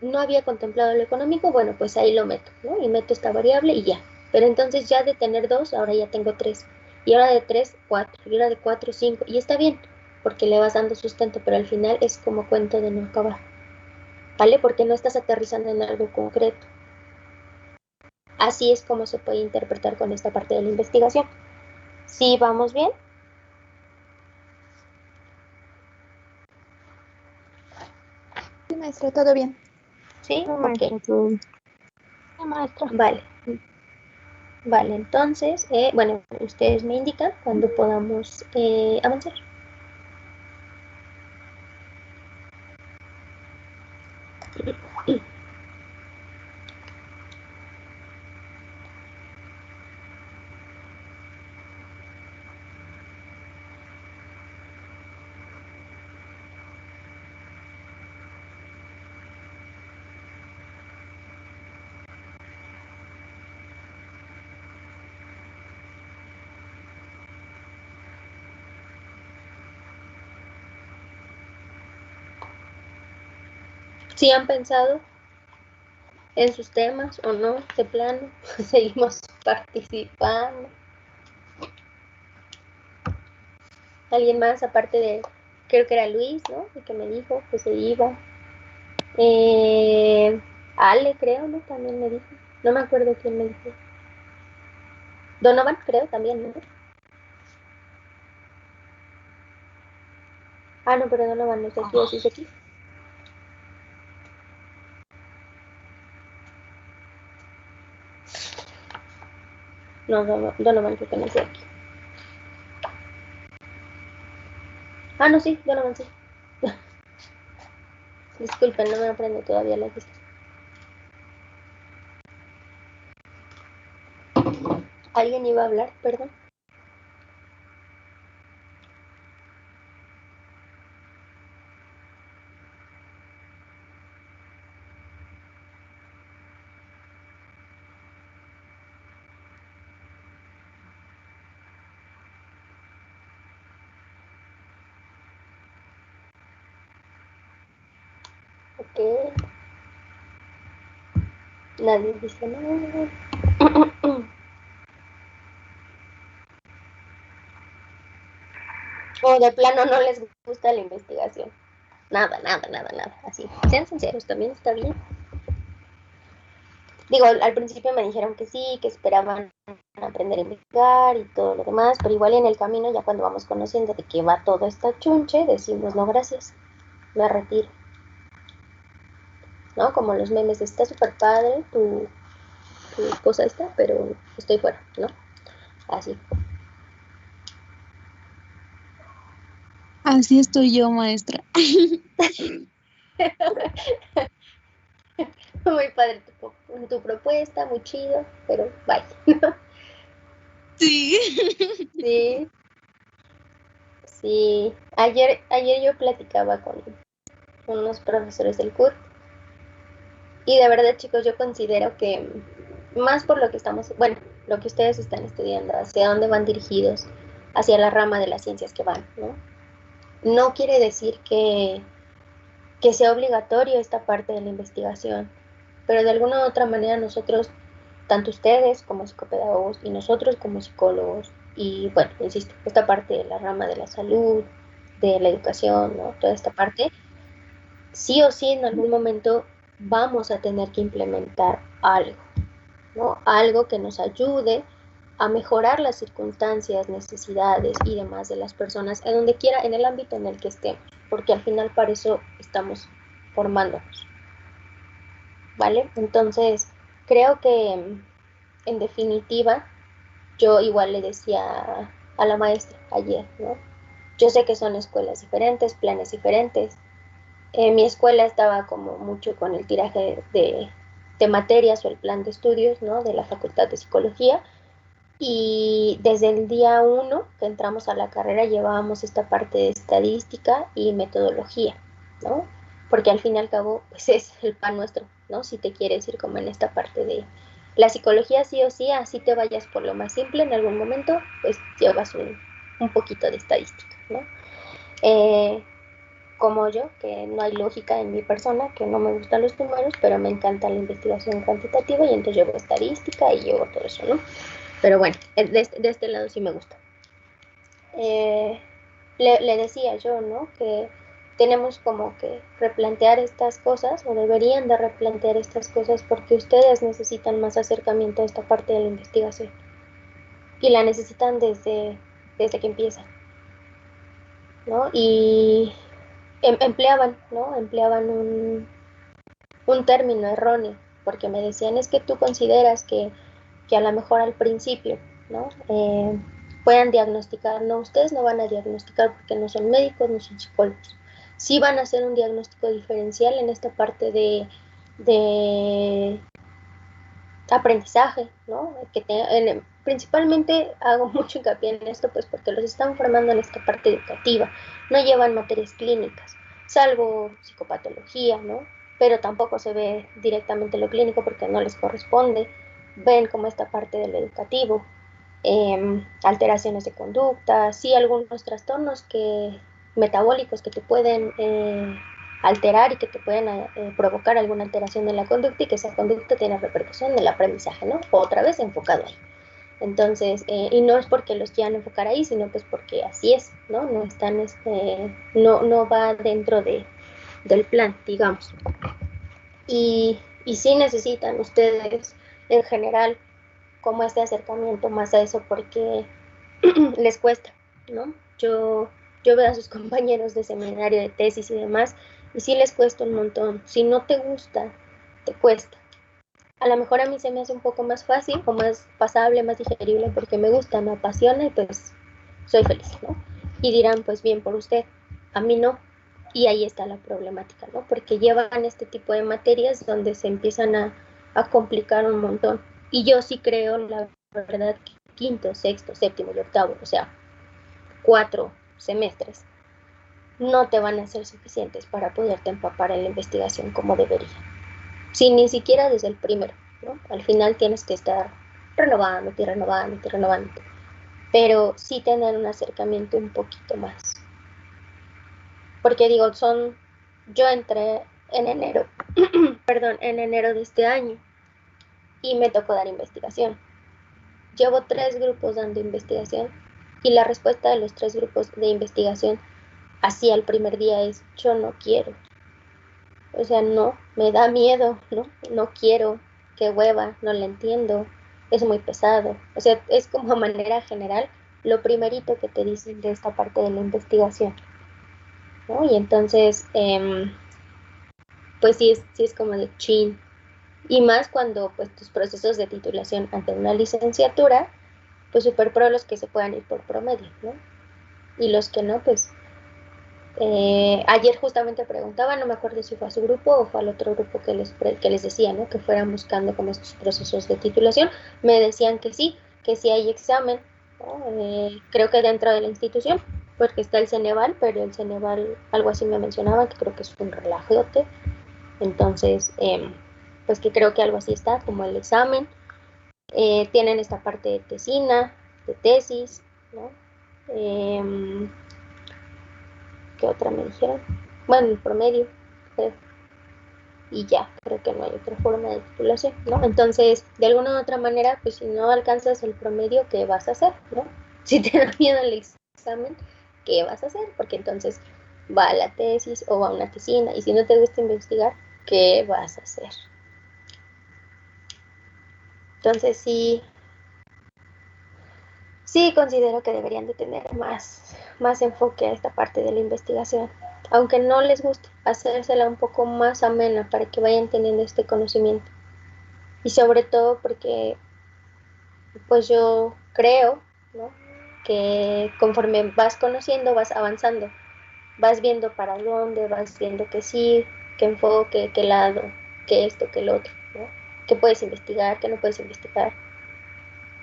Speaker 1: No había contemplado lo económico, bueno, pues ahí lo meto, ¿no? Y meto esta variable y ya. Pero entonces ya de tener 2, ahora ya tengo 3. Y ahora de 3, 4. Y ahora de 4, 5. Y está bien, porque le vas dando sustento, pero al final es como cuento de no acabar, ¿vale? Porque no estás aterrizando en algo concreto. Así es como se puede interpretar con esta parte de la investigación. ¿Sí vamos bien?
Speaker 4: Sí, maestra, todo bien.
Speaker 1: ¿Sí?
Speaker 2: No,
Speaker 1: Ok.
Speaker 2: maestra, todo bien. Sí, maestra.
Speaker 1: Vale. Vale, entonces, bueno, ustedes me indican cuando podamos avanzar. ¿Sí han pensado en sus temas o no? De plano, seguimos participando. ¿Alguien más aparte de, creo que era Luis, ¿no? El que me dijo que se iba. Ale, creo, ¿no? También me dijo. No me acuerdo quién me dijo. Donovan, creo, también, ¿no? Ah, no, pero Donovan no es de aquí, ¿o sí es de aquí? No, Donovan creo que no es de aquí. Ah, no, sí, Donovan sí. Disculpen, no me aprendo todavía la lista. ¿Alguien iba a hablar? Perdón. Ok. Nadie dice nada. O de plano no les gusta la investigación. Nada, nada, nada, nada. Así. Sean sinceros, también está bien. Digo, al principio me dijeron que sí, que esperaban aprender a investigar y todo lo demás, pero igual en el camino, ya cuando vamos conociendo de qué va todo esta chunche, decimos no gracias, me retiro. ¿No? Como los memes, está súper padre tu cosa esta, pero estoy fuera, ¿no? Así.
Speaker 2: Así estoy yo, maestra.
Speaker 1: Muy padre tu propuesta, muy chido, pero bye.
Speaker 2: Sí.
Speaker 1: Sí, sí. Ayer yo platicaba con unos profesores del CUT y de verdad, chicos, yo considero que más por lo que estamos, bueno, lo que ustedes están estudiando, hacia dónde van dirigidos, hacia la rama de las ciencias que van, ¿no? No quiere decir que sea obligatorio esta parte de la investigación, pero de alguna u otra manera nosotros, tanto ustedes como psicopedagogos y nosotros como psicólogos, y bueno, insisto, esta parte de la rama de la salud, de la educación, ¿no? Toda esta parte, sí o sí en algún momento vamos a tener que implementar algo, ¿no? Algo que nos ayude a mejorar las circunstancias, necesidades y demás de las personas en donde quiera, en el ámbito en el que estemos, porque al final para eso estamos formándonos, ¿vale? Entonces, creo que en definitiva, yo igual le decía a la maestra ayer, ¿no? Yo sé que son escuelas diferentes, planes diferentes. Mi escuela estaba como mucho con el tiraje de materias o el plan de estudios, ¿no? De la Facultad de Psicología. Y desde el día 1 que entramos a la carrera llevábamos esta parte de estadística y metodología, ¿no? Porque al fin y al cabo, pues es el pan nuestro, ¿no? Si te quieres ir como en esta parte de la psicología sí o sí, así te vayas por lo más simple, en algún momento, pues llevas un poquito de estadística, ¿no? Eh, como yo, que no hay lógica en mi persona, que no me gustan los números, pero me encanta la investigación cuantitativa y entonces llevo estadística y llevo todo eso, ¿no? Pero bueno, de este lado sí me gusta. Le decía yo, ¿no? Que tenemos como que replantear estas cosas, o deberían de replantear estas cosas, porque ustedes necesitan más acercamiento a esta parte de la investigación. Y la necesitan desde que empiezan, ¿no? Y empleaban, ¿no? Empleaban un término erróneo, porque me decían, es que tú consideras que a lo mejor al principio, ¿no? Puedan diagnosticar, no, ustedes no van a diagnosticar porque no son médicos, no son psicólogos. Sí van a hacer un diagnóstico diferencial en esta parte de aprendizaje, ¿no? Principalmente hago mucho hincapié en esto, pues porque los están formando en esta parte educativa, no llevan materias clínicas, salvo psicopatología, ¿no? Pero tampoco se ve directamente lo clínico porque no les corresponde, ven como esta parte del educativo, alteraciones de conducta, sí algunos trastornos metabólicos que te pueden alterar y que te pueden provocar alguna alteración de la conducta y que esa conducta tiene repercusión en el aprendizaje, ¿no? Otra vez enfocado ahí. Entonces, y no es porque los quieran enfocar ahí, sino pues porque así es, ¿no? No están, no va dentro del plan, digamos. Y sí necesitan ustedes en general como este acercamiento más a eso porque les cuesta, ¿no? Yo veo a sus compañeros de seminario, de tesis y demás, y sí les cuesta un montón. Si no te gusta, te cuesta. A lo mejor a mí se me hace un poco más fácil o más pasable, más digerible porque me gusta, me apasiona y pues soy feliz, ¿no? Y dirán, pues bien por usted, a mí no. Y ahí está la problemática, ¿no? Porque llevan este tipo de materias donde se empiezan a complicar un montón. Y yo sí creo, la verdad, que quinto, sexto, séptimo y octavo, o sea, 4 semestres, no te van a ser suficientes para poderte empapar en la investigación como debería. Si ni siquiera desde el primero, ¿no? Al final tienes que estar renovándote, renovándote, renovándote. Pero sí tener un acercamiento un poquito más. Porque digo, yo entré en enero, perdón, en enero de este año y me tocó dar investigación. Llevo 3 grupos dando investigación y la respuesta de los 3 grupos de investigación así al primer día es yo no quiero. O sea, no, me da miedo, no quiero, qué hueva, no la entiendo, es muy pesado. O sea, es como a manera general lo primerito que te dicen de esta parte de la investigación, ¿no? Y entonces, pues sí es como de chin. Y más cuando pues tus procesos de titulación ante una licenciatura, pues súper pro los que se puedan ir por promedio, ¿no? Y los que no, pues ayer justamente preguntaba, no me acuerdo si fue a su grupo o fue al otro grupo que les decía, ¿no? Que fueran buscando como estos procesos de titulación. Me decían que sí hay examen, ¿no? Creo que dentro de la institución, porque está el Ceneval, pero el Ceneval, algo así me mencionaban, que creo que es un relajote. Entonces, pues que creo que algo así está, como el examen. Tienen esta parte de tesina, de tesis, ¿no? ¿Qué otra me dijeron? Bueno, el promedio, creo. Y ya, creo que no hay otra forma de titulación, ¿no? Entonces, de alguna u otra manera, pues si no alcanzas el promedio, ¿qué vas a hacer, no? Si te da miedo el examen, ¿qué vas a hacer? Porque entonces va a la tesis o va a una tesina. Y si no te gusta investigar, ¿qué vas a hacer? Entonces sí considero que deberían de tener más enfoque a esta parte de la investigación. Aunque no les guste, hacérsela un poco más amena para que vayan teniendo este conocimiento. Y sobre todo porque pues yo creo, ¿no? Que conforme vas conociendo, vas avanzando, vas viendo para dónde, vas viendo que sí, qué enfoque, qué lado, qué esto, qué lo otro, ¿no? Qué puedes investigar, qué no puedes investigar.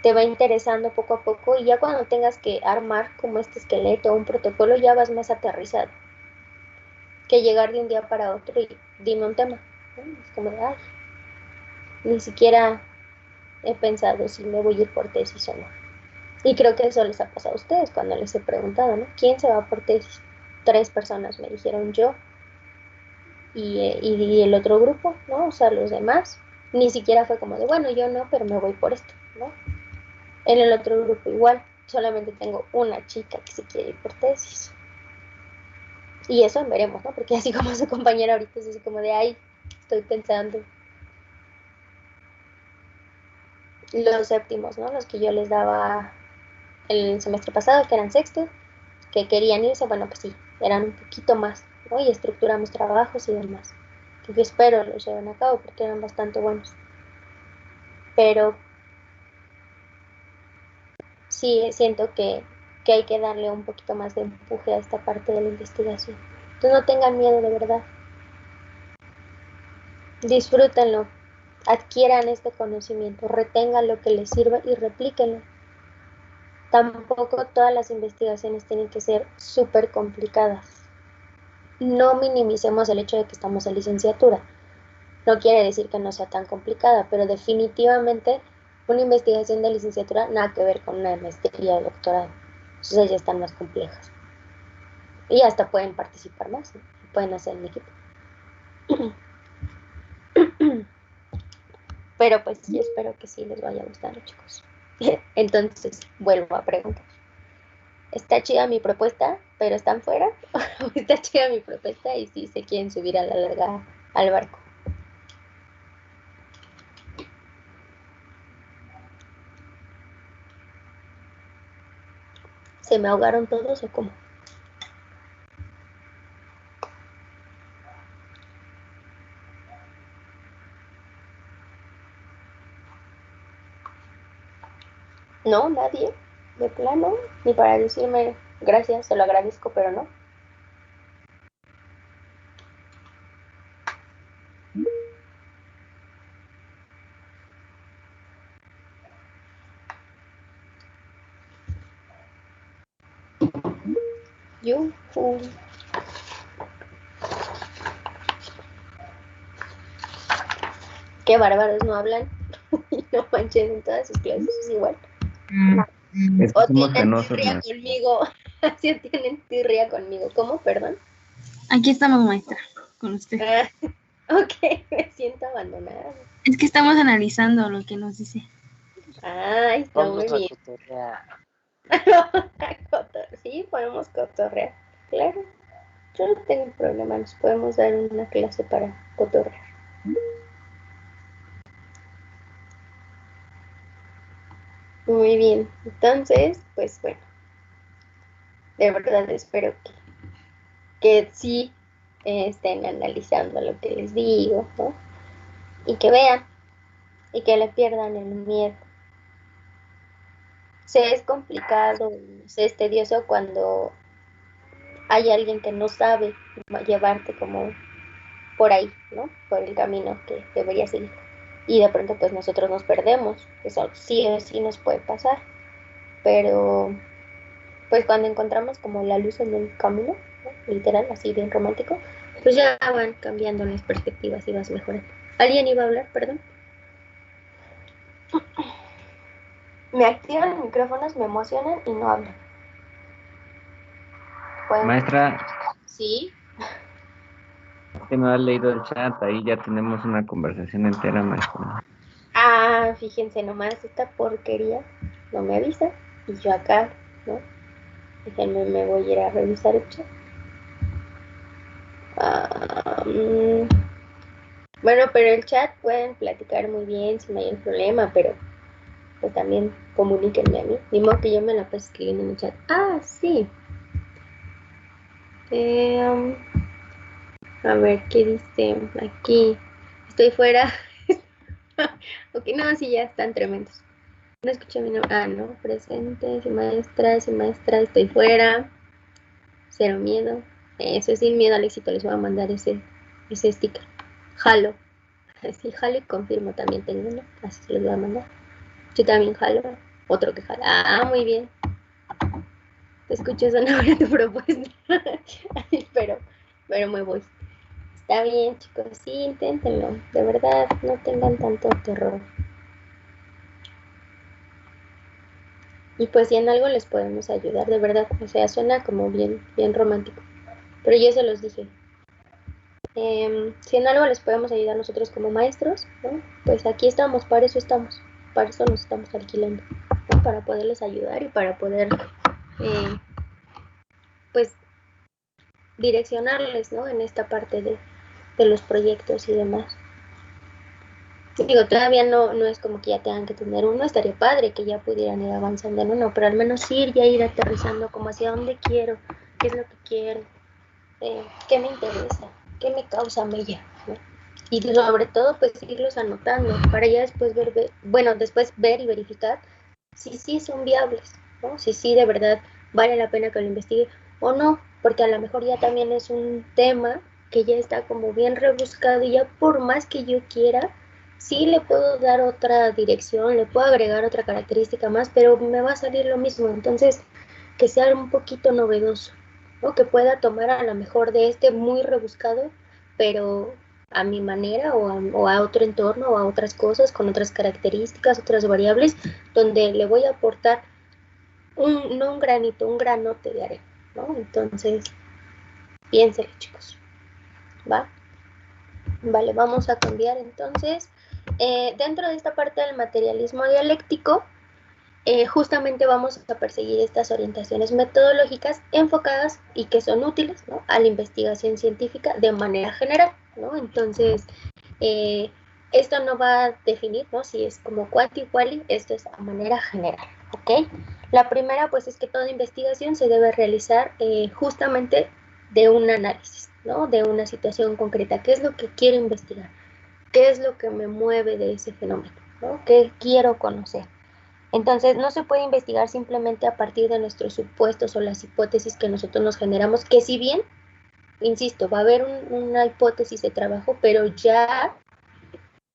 Speaker 1: Te va interesando poco a poco y ya cuando tengas que armar como este esqueleto o un protocolo, ya vas más aterrizado que llegar de un día para otro y dime un tema, ¿no? Es como de, ay, ni siquiera he pensado si me voy a ir por tesis o no. Y creo que eso les ha pasado a ustedes cuando les he preguntado, ¿no? ¿Quién se va por tesis? 3 personas me dijeron yo y el otro grupo, ¿no? O sea, los demás. Ni siquiera fue como de, bueno, yo no, pero me voy por esto, ¿no? En el otro grupo igual, solamente tengo una chica que se quiere ir por tesis. Y eso veremos, ¿no? Porque así como su compañera ahorita es así como de, ay, estoy pensando. Los séptimos, ¿no? Los que yo les daba el semestre pasado, que eran sextos, que querían irse, bueno, pues sí, eran un poquito más, ¿no? Y estructuramos trabajos y demás, que yo espero los lleven a cabo porque eran bastante buenos. Pero sí siento que hay que darle un poquito más de empuje a esta parte de la investigación. Entonces no tengan miedo de verdad, disfrútenlo, adquieran este conocimiento, retengan lo que les sirva y replíquenlo. Tampoco todas las investigaciones tienen que ser súper complicadas. No minimicemos el hecho de que estamos en licenciatura. No quiere decir que no sea tan complicada, pero definitivamente una investigación de licenciatura nada que ver con una maestría o doctorado. Entonces ya están más complejas. Y hasta pueden participar más, ¿no? Pueden hacer en equipo. Pero pues sí, espero que sí les vaya gustando, chicos. Entonces, vuelvo a preguntar. ¿Está chida mi propuesta, pero están fuera? ¿O está chida mi propuesta y sí se quieren subir a la larga al barco? ¿Se me ahogaron todos o cómo? No, nadie, de plano, ni para decirme gracias, se lo agradezco, pero no. Yuhu. Qué bárbaros, no hablan. No manchen, en todas sus clases es igual.
Speaker 5: Es que
Speaker 1: O
Speaker 5: somos
Speaker 1: tienen
Speaker 5: penosos,
Speaker 1: tirria
Speaker 5: maestra.
Speaker 1: conmigo. Así tienen tirria conmigo. ¿Cómo? Perdón.
Speaker 2: Aquí estamos, maestra, con usted.
Speaker 1: Ah, ok, me siento abandonada.
Speaker 2: Es que estamos analizando lo que nos dice.
Speaker 1: Ah, está muy
Speaker 6: Vamos a
Speaker 1: bien.
Speaker 6: cotorrear.
Speaker 1: Sí, podemos cotorrear. Claro, yo no tengo problema, nos podemos dar una clase para cotorrear. Muy bien, entonces, pues bueno, de verdad espero que sí estén analizando lo que les digo, ¿no? Y que vean y que le pierdan el miedo. Se es complicado, se es tedioso cuando hay alguien que no sabe llevarte como por ahí, ¿no? Por el camino que debería seguir. Y de pronto pues nosotros nos perdemos, eso sí o sí nos puede pasar, pero pues cuando encontramos como la luz en el camino, ¿no? Literal, así bien romántico, pues ya van cambiando las perspectivas y vas mejorando. ¿Alguien iba a hablar? Perdón. Me activan los micrófonos, me emocionan y no hablan. ¿Pueden?
Speaker 5: Maestra,
Speaker 1: Sí.
Speaker 5: que no ha leído el chat, ahí ya tenemos una conversación entera, maestra.
Speaker 1: Ah, fíjense nomás, esta porquería no me avisa. Y yo acá, ¿no? Déjenme, me voy a ir a revisar el chat. Ah, bueno, pero el chat pueden platicar muy bien sin mayor problema, pero pues también comuníquenme a mí. Ni modo que yo me la pase escribiendo en el chat. Ah, sí. A ver, ¿qué dice aquí? Estoy fuera. Ok, no, sí, ya están tremendos. No escuché mi nombre. Ah, no, presente, sin maestra, estoy fuera. Cero miedo. Eso es sin miedo al éxito, les voy a mandar ese sticker. Jalo. Sí, jalo y confirmo también tengo uno. Así se los voy a mandar. Yo también jalo. Otro que jala. Ah, muy bien. Te escucho Zanahoria tu propuesta. pero me voy. Está bien, chicos. Sí, inténtenlo. De verdad, no tengan tanto terror. Y pues si en algo les podemos ayudar, de verdad. O sea, suena como bien, bien romántico. Pero yo se los dije. Si en algo les podemos ayudar nosotros como maestros, ¿no? Pues aquí estamos, para eso nos estamos alquilando, ¿no? Para poderles ayudar y para poder, pues, direccionarles, ¿no? En esta parte de los proyectos y demás. Digo, todavía no es como que ya tengan que tener uno, estaría padre que ya pudieran ir avanzando en uno, pero al menos ir aterrizando como hacia dónde quiero, qué es lo que quiero, qué me interesa, qué me causa mella, ¿no? Y sobre todo, pues irlos anotando para ya después después ver y verificar si sí son viables, ¿no? Si sí de verdad vale la pena que lo investigue o no, porque a lo mejor ya también es un tema que ya está como bien rebuscado y ya por más que yo quiera, sí le puedo dar otra dirección, le puedo agregar otra característica más, pero me va a salir lo mismo, entonces que sea un poquito novedoso, ¿no? Que pueda tomar a lo mejor de este muy rebuscado, pero a mi manera o a otro entorno o a otras cosas con otras características, otras variables, donde le voy a aportar no un granito, un granote de arena, ¿no? Entonces, piénselo, chicos, ¿va? Vale, vamos a cambiar entonces. Dentro de esta parte del materialismo dialéctico, justamente vamos a perseguir estas orientaciones metodológicas enfocadas y que son útiles, ¿no? A la investigación científica de manera general, ¿no? Entonces, esto no va a definir, ¿no? Si es como quanti quali, esto es a manera general, ¿ok? La primera, pues, es que toda investigación se debe realizar justamente de un análisis, ¿no? De una situación concreta. ¿Qué es lo que quiero investigar? ¿Qué es lo que me mueve de ese fenómeno? ¿No? ¿Qué quiero conocer? Entonces, no se puede investigar simplemente a partir de nuestros supuestos o las hipótesis que nosotros nos generamos, que si bien, insisto, va a haber una hipótesis de trabajo, pero ya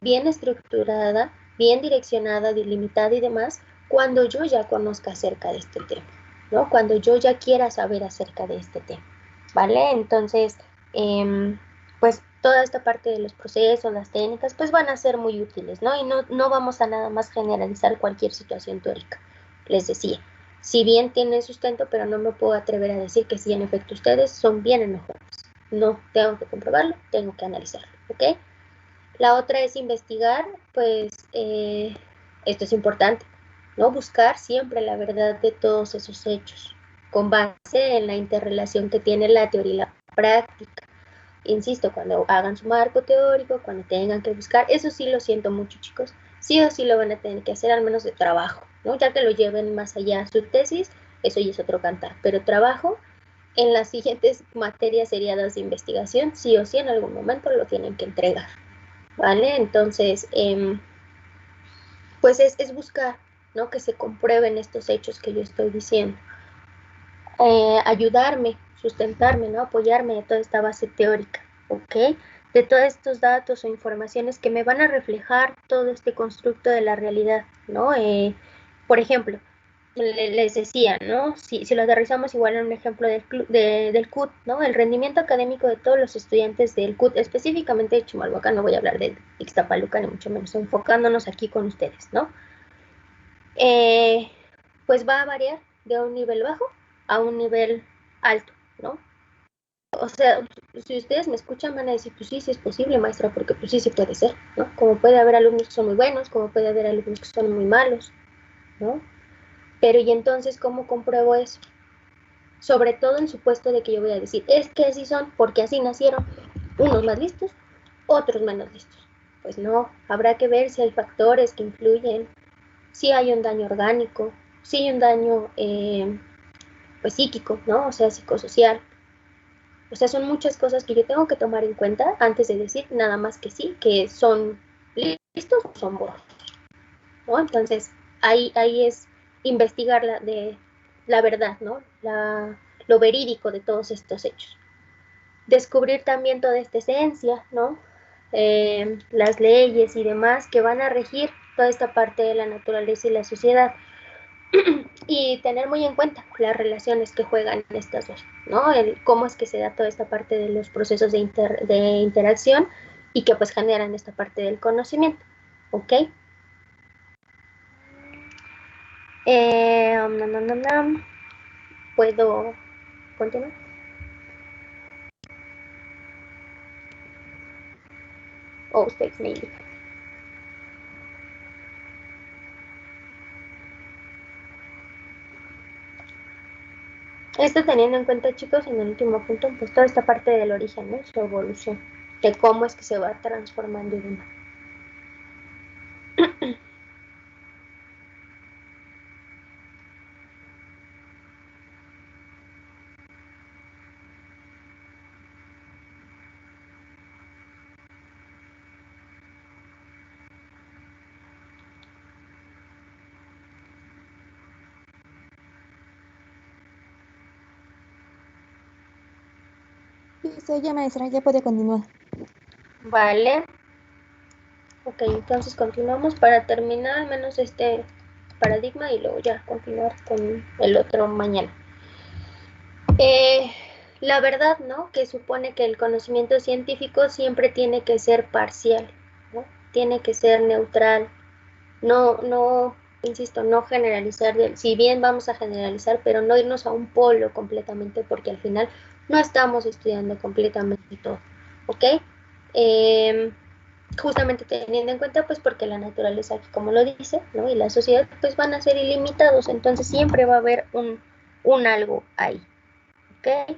Speaker 1: bien estructurada, bien direccionada, delimitada y demás, cuando yo ya conozca acerca de este tema, ¿no? Cuando yo ya quiera saber acerca de este tema, ¿vale? Entonces, pues toda esta parte de los procesos, las técnicas, pues van a ser muy útiles, ¿no? Y no vamos a nada más generalizar cualquier situación teórica. Les decía, si bien tiene sustento, pero no me puedo atrever a decir que sí, en efecto, ustedes son bien enojados. No, tengo que comprobarlo, tengo que analizarlo, ¿ok? La otra es investigar, pues esto es importante, ¿no? Buscar siempre la verdad de todos esos hechos, con base en la interrelación que tiene la teoría y la práctica. Insisto, cuando hagan su marco teórico, cuando tengan que buscar, eso sí lo siento mucho, chicos, sí o sí lo van a tener que hacer, al menos de trabajo, ¿no? Ya que lo lleven más allá a su tesis, eso ya es otro cantar, pero trabajo en las siguientes materias seriadas de investigación, sí o sí en algún momento lo tienen que entregar. ¿Vale? Entonces, pues es buscar, ¿no? Que se comprueben estos hechos que yo estoy diciendo. Ayudarme, sustentarme, ¿no? Apoyarme de toda esta base teórica, ¿ok? De todos estos datos o informaciones que me van a reflejar todo este constructo de la realidad, ¿no? Por ejemplo, les decía, ¿no? Si lo aterrizamos igual en un ejemplo del CUT, ¿no? El rendimiento académico de todos los estudiantes del CUT, específicamente de Chimalhuacán, no voy a hablar de Ixtapaluca, ni mucho menos, enfocándonos aquí con ustedes, ¿no? Pues va a variar de un nivel bajo a un nivel alto, ¿no? O sea, si ustedes me escuchan van a decir, pues sí, sí es posible, maestra, porque pues sí, sí puede ser, ¿no? Como puede haber alumnos que son muy buenos, como puede haber alumnos que son muy malos, ¿no? Pero ¿y entonces cómo compruebo eso? Sobre todo en supuesto de que yo voy a decir, es que así son, porque así nacieron, unos más listos, otros menos listos. Pues no, habrá que ver si hay factores que influyen, si hay un daño orgánico, si hay un daño pues psíquico, ¿no? O sea, psicosocial. O sea, son muchas cosas que yo tengo que tomar en cuenta antes de decir nada más que sí, que son listos o son borrosos, ¿no? Entonces, ahí es investigar la verdad, ¿no? Lo verídico de todos estos hechos. Descubrir también toda esta esencia, ¿no? Las leyes y demás que van a regir toda esta parte de la naturaleza y la sociedad. Y tener muy en cuenta las relaciones que juegan estas dos, ¿no? Cómo es que se da toda esta parte de los procesos de interacción y que pues generan esta parte del conocimiento, ¿ok? ¿Puedo continuar? O ustedes me indican. Esto teniendo en cuenta, chicos, en el último punto, pues toda esta parte del origen, ¿no? Su evolución, de cómo es que se va transformando y demás.
Speaker 4: Listo, ya maestra, ya puede continuar.
Speaker 1: Vale. Ok, entonces continuamos para terminar al menos este paradigma y luego ya continuar con el otro mañana. La verdad, ¿no? Que supone que el conocimiento científico siempre tiene que ser parcial, ¿no? Tiene que ser neutral. No, insisto, no generalizar, si bien vamos a generalizar, pero no irnos a un polo completamente porque al final no estamos estudiando completamente todo, ¿ok? Justamente teniendo en cuenta, pues porque la naturaleza, aquí como lo dice, ¿no? Y la sociedad, pues van a ser ilimitados, entonces siempre va a haber un algo ahí, ¿ok?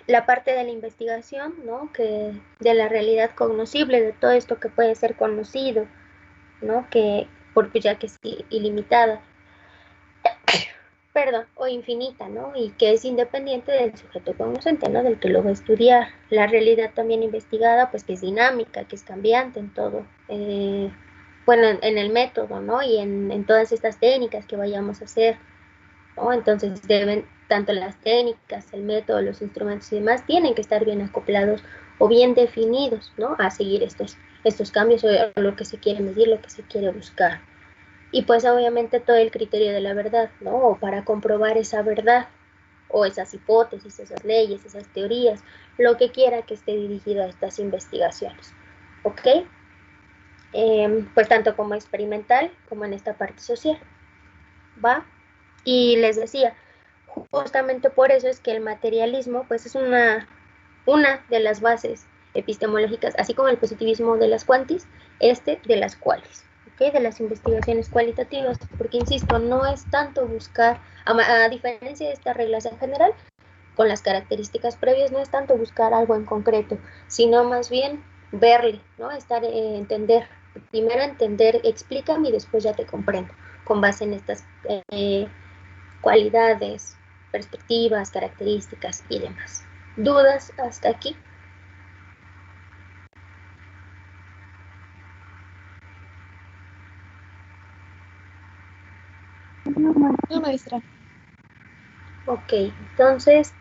Speaker 1: La parte de la investigación, ¿no? Que de la realidad cognoscible, de todo esto que puede ser conocido, ¿no? Que, porque ya que es ilimitada, perdón, o infinita, ¿no? Y que es independiente del sujeto cognoscente, ¿no? Del que lo va a estudiar. La realidad también investigada, pues que es dinámica, que es cambiante en todo. Bueno, en el método, ¿no? Y en todas estas técnicas que vayamos a hacer, ¿no? Entonces deben, tanto las técnicas, el método, los instrumentos y demás, tienen que estar bien acoplados o bien definidos, ¿no? A seguir estos cambios o lo que se quiere medir, lo que se quiere buscar. Y pues obviamente todo el criterio de la verdad, ¿no? O para comprobar esa verdad, o esas hipótesis, esas leyes, esas teorías, lo que quiera que esté dirigido a estas investigaciones, ¿ok? Pues tanto como experimental como en esta parte social, ¿va? Y les decía, justamente por eso es que el materialismo, pues es una de las bases epistemológicas, así como el positivismo de las cuantis, de las cuales, ¿okay? De las investigaciones cualitativas, porque insisto, no es tanto buscar, a diferencia de estas reglas en general, con las características previas, no es tanto buscar algo en concreto, sino más bien verle, ¿no? Entender, primero entender, explícame y después ya te comprendo, con base en estas cualidades, perspectivas, características y demás. ¿Dudas hasta aquí?
Speaker 4: No, maestra.
Speaker 1: Ok, entonces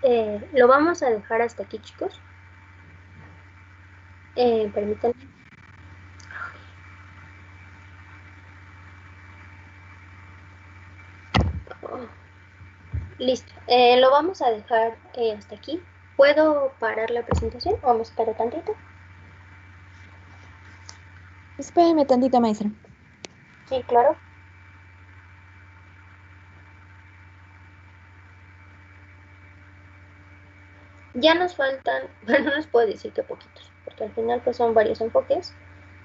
Speaker 1: lo vamos a dejar hasta aquí, chicos. Permítanme. Oh, listo, lo vamos a dejar hasta aquí. ¿Puedo parar la presentación o me espero tantito?
Speaker 4: Espérame tantito, maestra.
Speaker 1: Sí, claro. Ya nos faltan, bueno, no les puedo decir que poquitos, porque al final pues son varios enfoques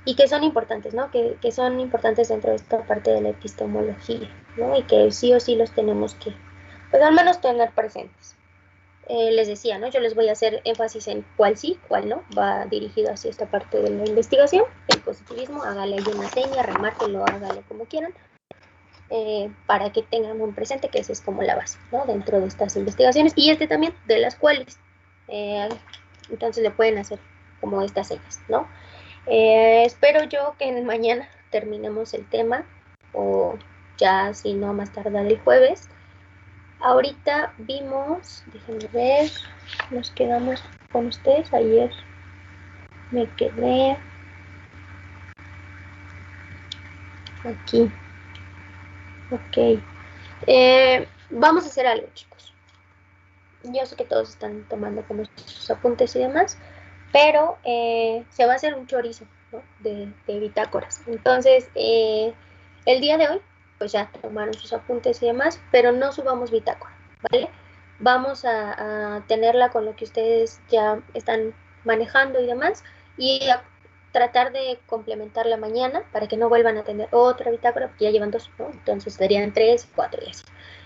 Speaker 1: y que son importantes, ¿no? Que son importantes dentro de esta parte de la epistemología, ¿no? Y que sí o sí los tenemos que, pues al menos tener presentes. les decía, ¿no? Yo les voy a hacer énfasis en cuál sí, cuál no, va dirigido hacia esta parte de la investigación. El positivismo, hágale ahí una seña, remárquenlo, hágale como quieran, para que tengan un presente que esa es como la base, ¿no? Dentro de estas investigaciones, y también de las cuales, entonces le pueden hacer como estas señas, ¿no? Espero yo que mañana terminemos el tema, o ya si no más tardar el jueves. Ahorita vimos, déjenme ver, nos quedamos con ustedes, ayer me quedé aquí, ok. Vamos a hacer algo, chicos. Yo sé que todos están tomando como sus apuntes y demás, pero se va a hacer un chorizo, ¿no? de bitácoras. Entonces, el día de hoy, pues ya tomaron sus apuntes y demás, pero no subamos bitácora, ¿vale? Vamos a tenerla con lo que ustedes ya están manejando y demás, y a tratar de complementarla mañana para que no vuelvan a tener otra bitácora, porque ya llevan 2, ¿no? Entonces serían 3, 4 y así.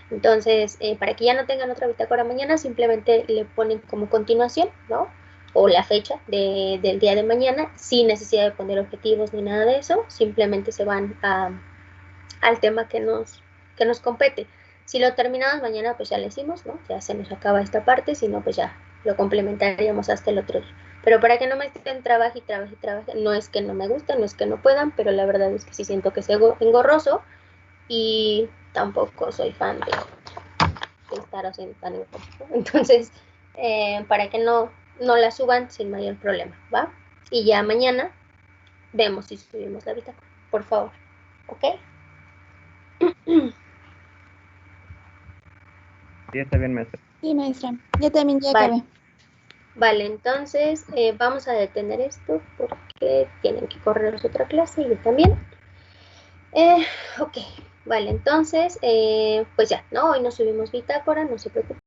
Speaker 1: Entonces, para que ya no tengan otra bitácora mañana, simplemente le ponen como continuación, ¿no? O la fecha del día de mañana, sin necesidad de poner objetivos ni nada de eso, simplemente se van al tema que nos compete. Si lo terminamos mañana, pues ya lo hicimos, ¿no? Ya se nos acaba esta parte, si no, pues ya lo complementaríamos hasta el otro día. Pero para que no me estén trabaje, no es que no me guste, no es que no puedan, pero la verdad es que sí siento que es engorroso, y tampoco soy fan de estar haciendo tan engorroso. Entonces, para que no la suban sin mayor problema, ¿va? Y ya mañana vemos si subimos la bitácora, por favor, ¿ok?
Speaker 5: Sí, está bien, maestra.
Speaker 4: Sí, maestra. Yo también ya
Speaker 1: Vale.
Speaker 4: acabé.
Speaker 1: Vale, entonces vamos a detener esto porque tienen que correr otra clase y yo también. Ok, vale, entonces, pues ya, ¿no? Hoy no subimos bitácora, no se preocupen.